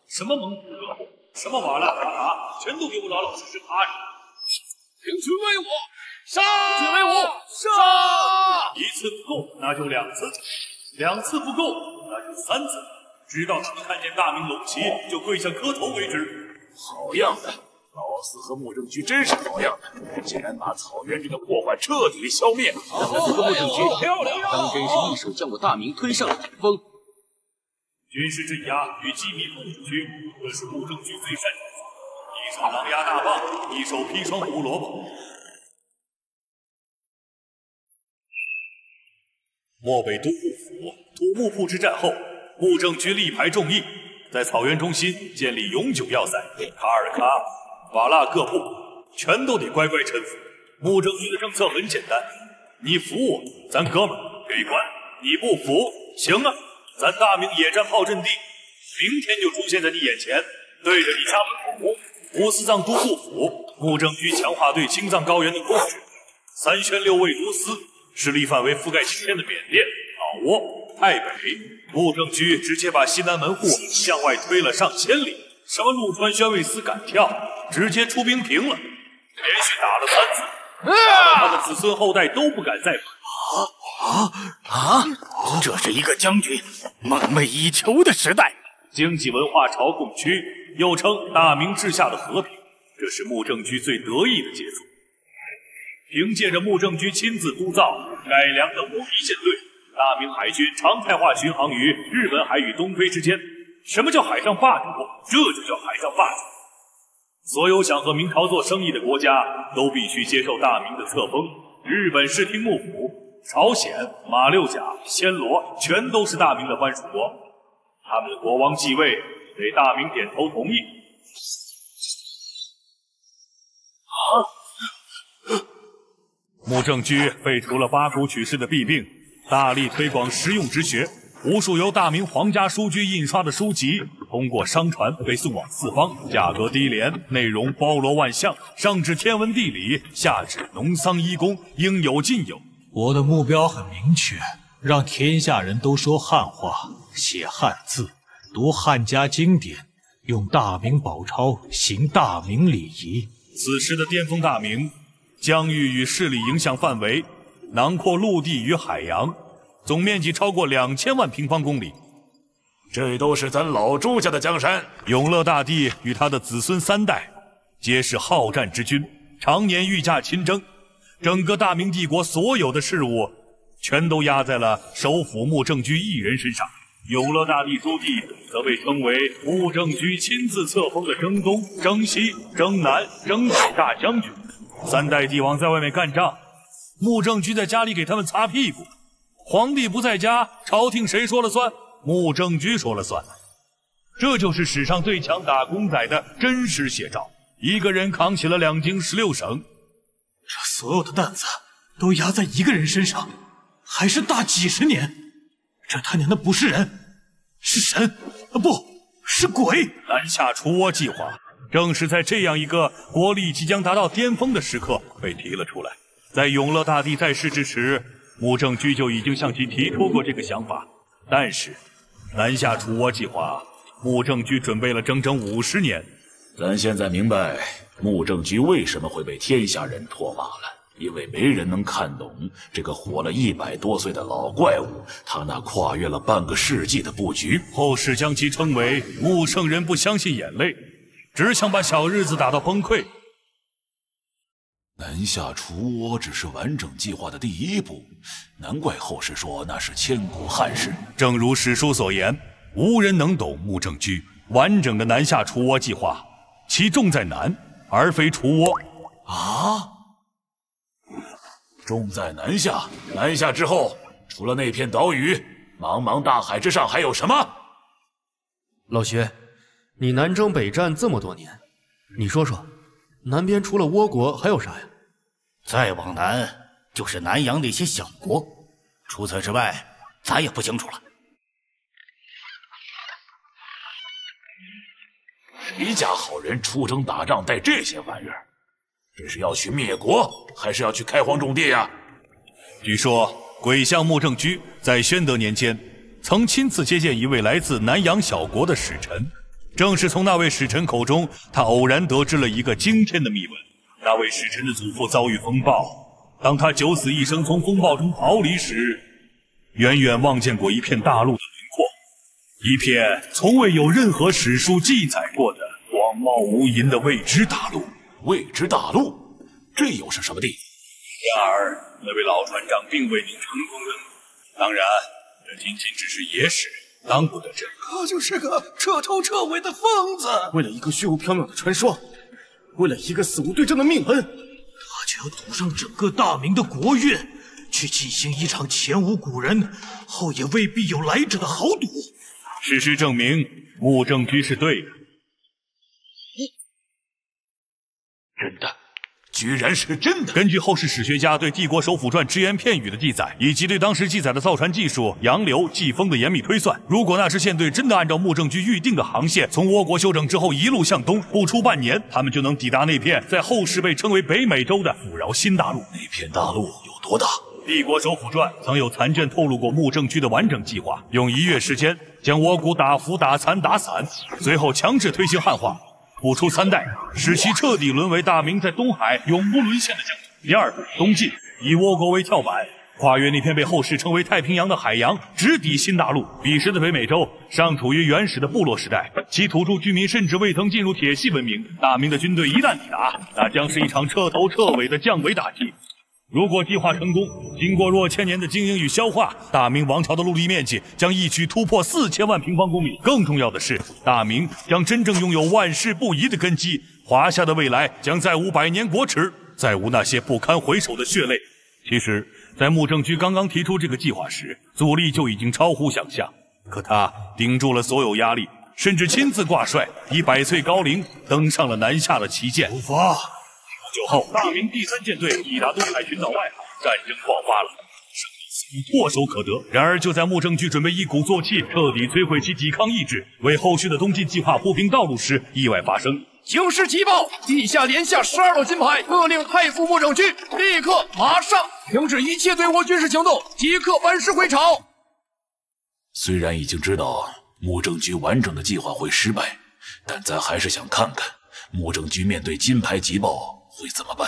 什么蒙古热火，什么瓦剌塔塔，全都给我老老实实趴着！平群威武，杀！平群威武，杀！一次不够，那就2次；2次不够，那就3次，直到他们看见大明龙旗就跪下磕头为止。好样的，老四和穆正居真是好样的，竟然把草原这个祸患彻底消灭了。老四和穆正居漂亮，当真是一手将我大明推上了顶峰。军事镇压与机密控制区，这是穆正居最擅长的。一手狼牙大棒，一手砒霜胡萝卜。漠北都护府土木堡之战后，穆正居力排众议，在草原中心建立永久要塞，卡尔喀、瓦剌各部全都得乖乖臣服。穆正居的政策很简单，你服我，咱哥们给官；你不服，行啊。咱大明野战炮阵地，明天就出现在你眼前，对着你家门口。乌斯藏都护府，穆正居强化对青藏高原的控制。3宣6卫都司，势力范围覆盖今天的缅甸、老挝、泰北。穆正居直接把西南门户向外推了上千里，什么陆川宣慰司敢跳，直接出兵平了，连续打了3次，打到他的子孙后代都不敢再反。这是一个将军梦寐以求的时代。经济文化朝贡区，又称大明治下的和平，这是穆正居最得意的杰作。凭借着穆正居亲自督造改良的武一舰队，大明海军常态化巡航于日本海与东非之间。什么叫海上霸主？这就叫海上霸主。所有想和明朝做生意的国家都必须接受大明的册封。日本室町幕府、朝鲜、马六甲、暹罗全都是大明的藩属国，他们的国王继位得大明点头同意。穆正居废除了八股取士的弊病，大力推广实用之学。无数由大明皇家书局印刷的书籍，通过商船被送往四方，价格低廉，内容包罗万象，上至天文地理，下至农桑医工，应有尽有。我的目标很明确，让天下人都说汉话，写汉字，读汉家经典，用大明宝钞行大明礼仪。此时的巅峰大明，疆域与势力影响范围囊括陆地与海洋，总面积超过2000万平方公里。这都是咱老朱家的江山。永乐大帝与他的子孙3代，皆是好战之君，常年御驾亲征。整个大明帝国所有的事务，全都压在了首辅穆正居一人身上。永乐大帝朱棣则被称为穆正居亲自册封的征东、征西、征南、征北大将军。3代帝王在外面干仗，穆正居在家里给他们擦屁股。皇帝不在家，朝廷谁说了算？穆正居说了算。这就是史上最强打工仔的真实写照。一个人扛起了2京16省，这所有的担子都压在一个人身上，还是大几十年。这他娘的不是人，是神啊，不是鬼！南下除倭计划正是在这样一个国力即将达到巅峰的时刻被提了出来。在永乐大帝在世之时，穆正居就已经向其提出过这个想法，但是南下除倭计划，穆正居准备了整整50年。咱现在明白穆正居为什么会被天下人唾骂了，因为没人能看懂这个活了100多岁的老怪物，他那跨越了半个世纪的布局。后世将其称为穆圣人不相信眼泪，只想把小日子打到崩溃。南下除倭只是完整计划的第一步，难怪后世说那是千古汉事。正如史书所言，无人能懂穆正居完整的南下除倭计划，其重在南，而非除倭。啊！重在南下，南下之后，除了那片岛屿，茫茫大海之上还有什么？老薛，你南征北战这么多年，你说说，南边除了倭国还有啥呀？再往南就是南洋那些小国，除此之外，咱也不清楚了。谁家好人出征打仗带这些玩意儿？这是要去灭国，还是要去开荒种地呀？据说鬼相穆正居在宣德年间曾亲自接见一位来自南洋小国的使臣，正是从那位使臣口中，他偶然得知了一个惊天的秘闻。那位使臣的祖父遭遇风暴，当他九死一生从风暴中逃离时，远远望见过一片大陆的轮廓，一片从未有任何史书记载过的广袤无垠的未知大陆。未知大陆，这又是什么地？然而那位老船长并未能成功任务，当然这仅仅只是野史，当不得真。他就是个彻头彻尾的疯子，为了一个虚无缥缈的传说，为了一个死无对证的命文，他就要赌上整个大明的国运，去进行一场前无古人后也未必有来者的豪赌。事实证明，穆正居是对的。真的，居然是真的！根据后世史学家对帝国首辅传只言片语的记载，以及对当时记载的造船技术、洋流、季风的严密推算，如果那支舰队真的按照穆正居预定的航线从倭国休整之后一路向东，不出半年，他们就能抵达那片在后世被称为北美洲的富饶新大陆。那片大陆有多大？帝国首辅传曾有残卷透露过穆正居的完整计划，用1月时间将倭国打服、打残、打散，随后强制推行汉化。不出3代，使其彻底沦为大明在东海永不沦陷的疆土。第二步，东进，以倭国为跳板，跨越那片被后世称为太平洋的海洋，直抵新大陆。彼时的北美洲尚处于原始的部落时代，其土著居民甚至未曾进入铁器文明。大明的军队一旦抵达，那将是一场彻头彻尾的降维打击。如果计划成功，经过若千年的经营与消化，大明王朝的陆地面积将一举突破4000万平方公里。更重要的是，大明将真正拥有万世不移的根基，华夏的未来将再无100年国耻，再无那些不堪回首的血泪。其实，在穆正居刚刚提出这个计划时，阻力就已经超乎想象，可他顶住了所有压力，甚至亲自挂帅，以100岁高龄登上了南下的旗舰。出发。不久后，大明第3舰队抵达东海群岛外海，战争爆发了，胜利似乎唾手可得。然而，就在穆正居准备一鼓作气，彻底摧毁其抵抗意志，为后续的东进计划铺平道路时，意外发生。警示急报，地下连下12道金牌，勒令太傅穆正居立刻马上停止一切对倭军事行动，即刻班师回朝。虽然已经知道穆正居完整的计划会失败，但咱还是想看看穆正居面对金牌急报会怎么办。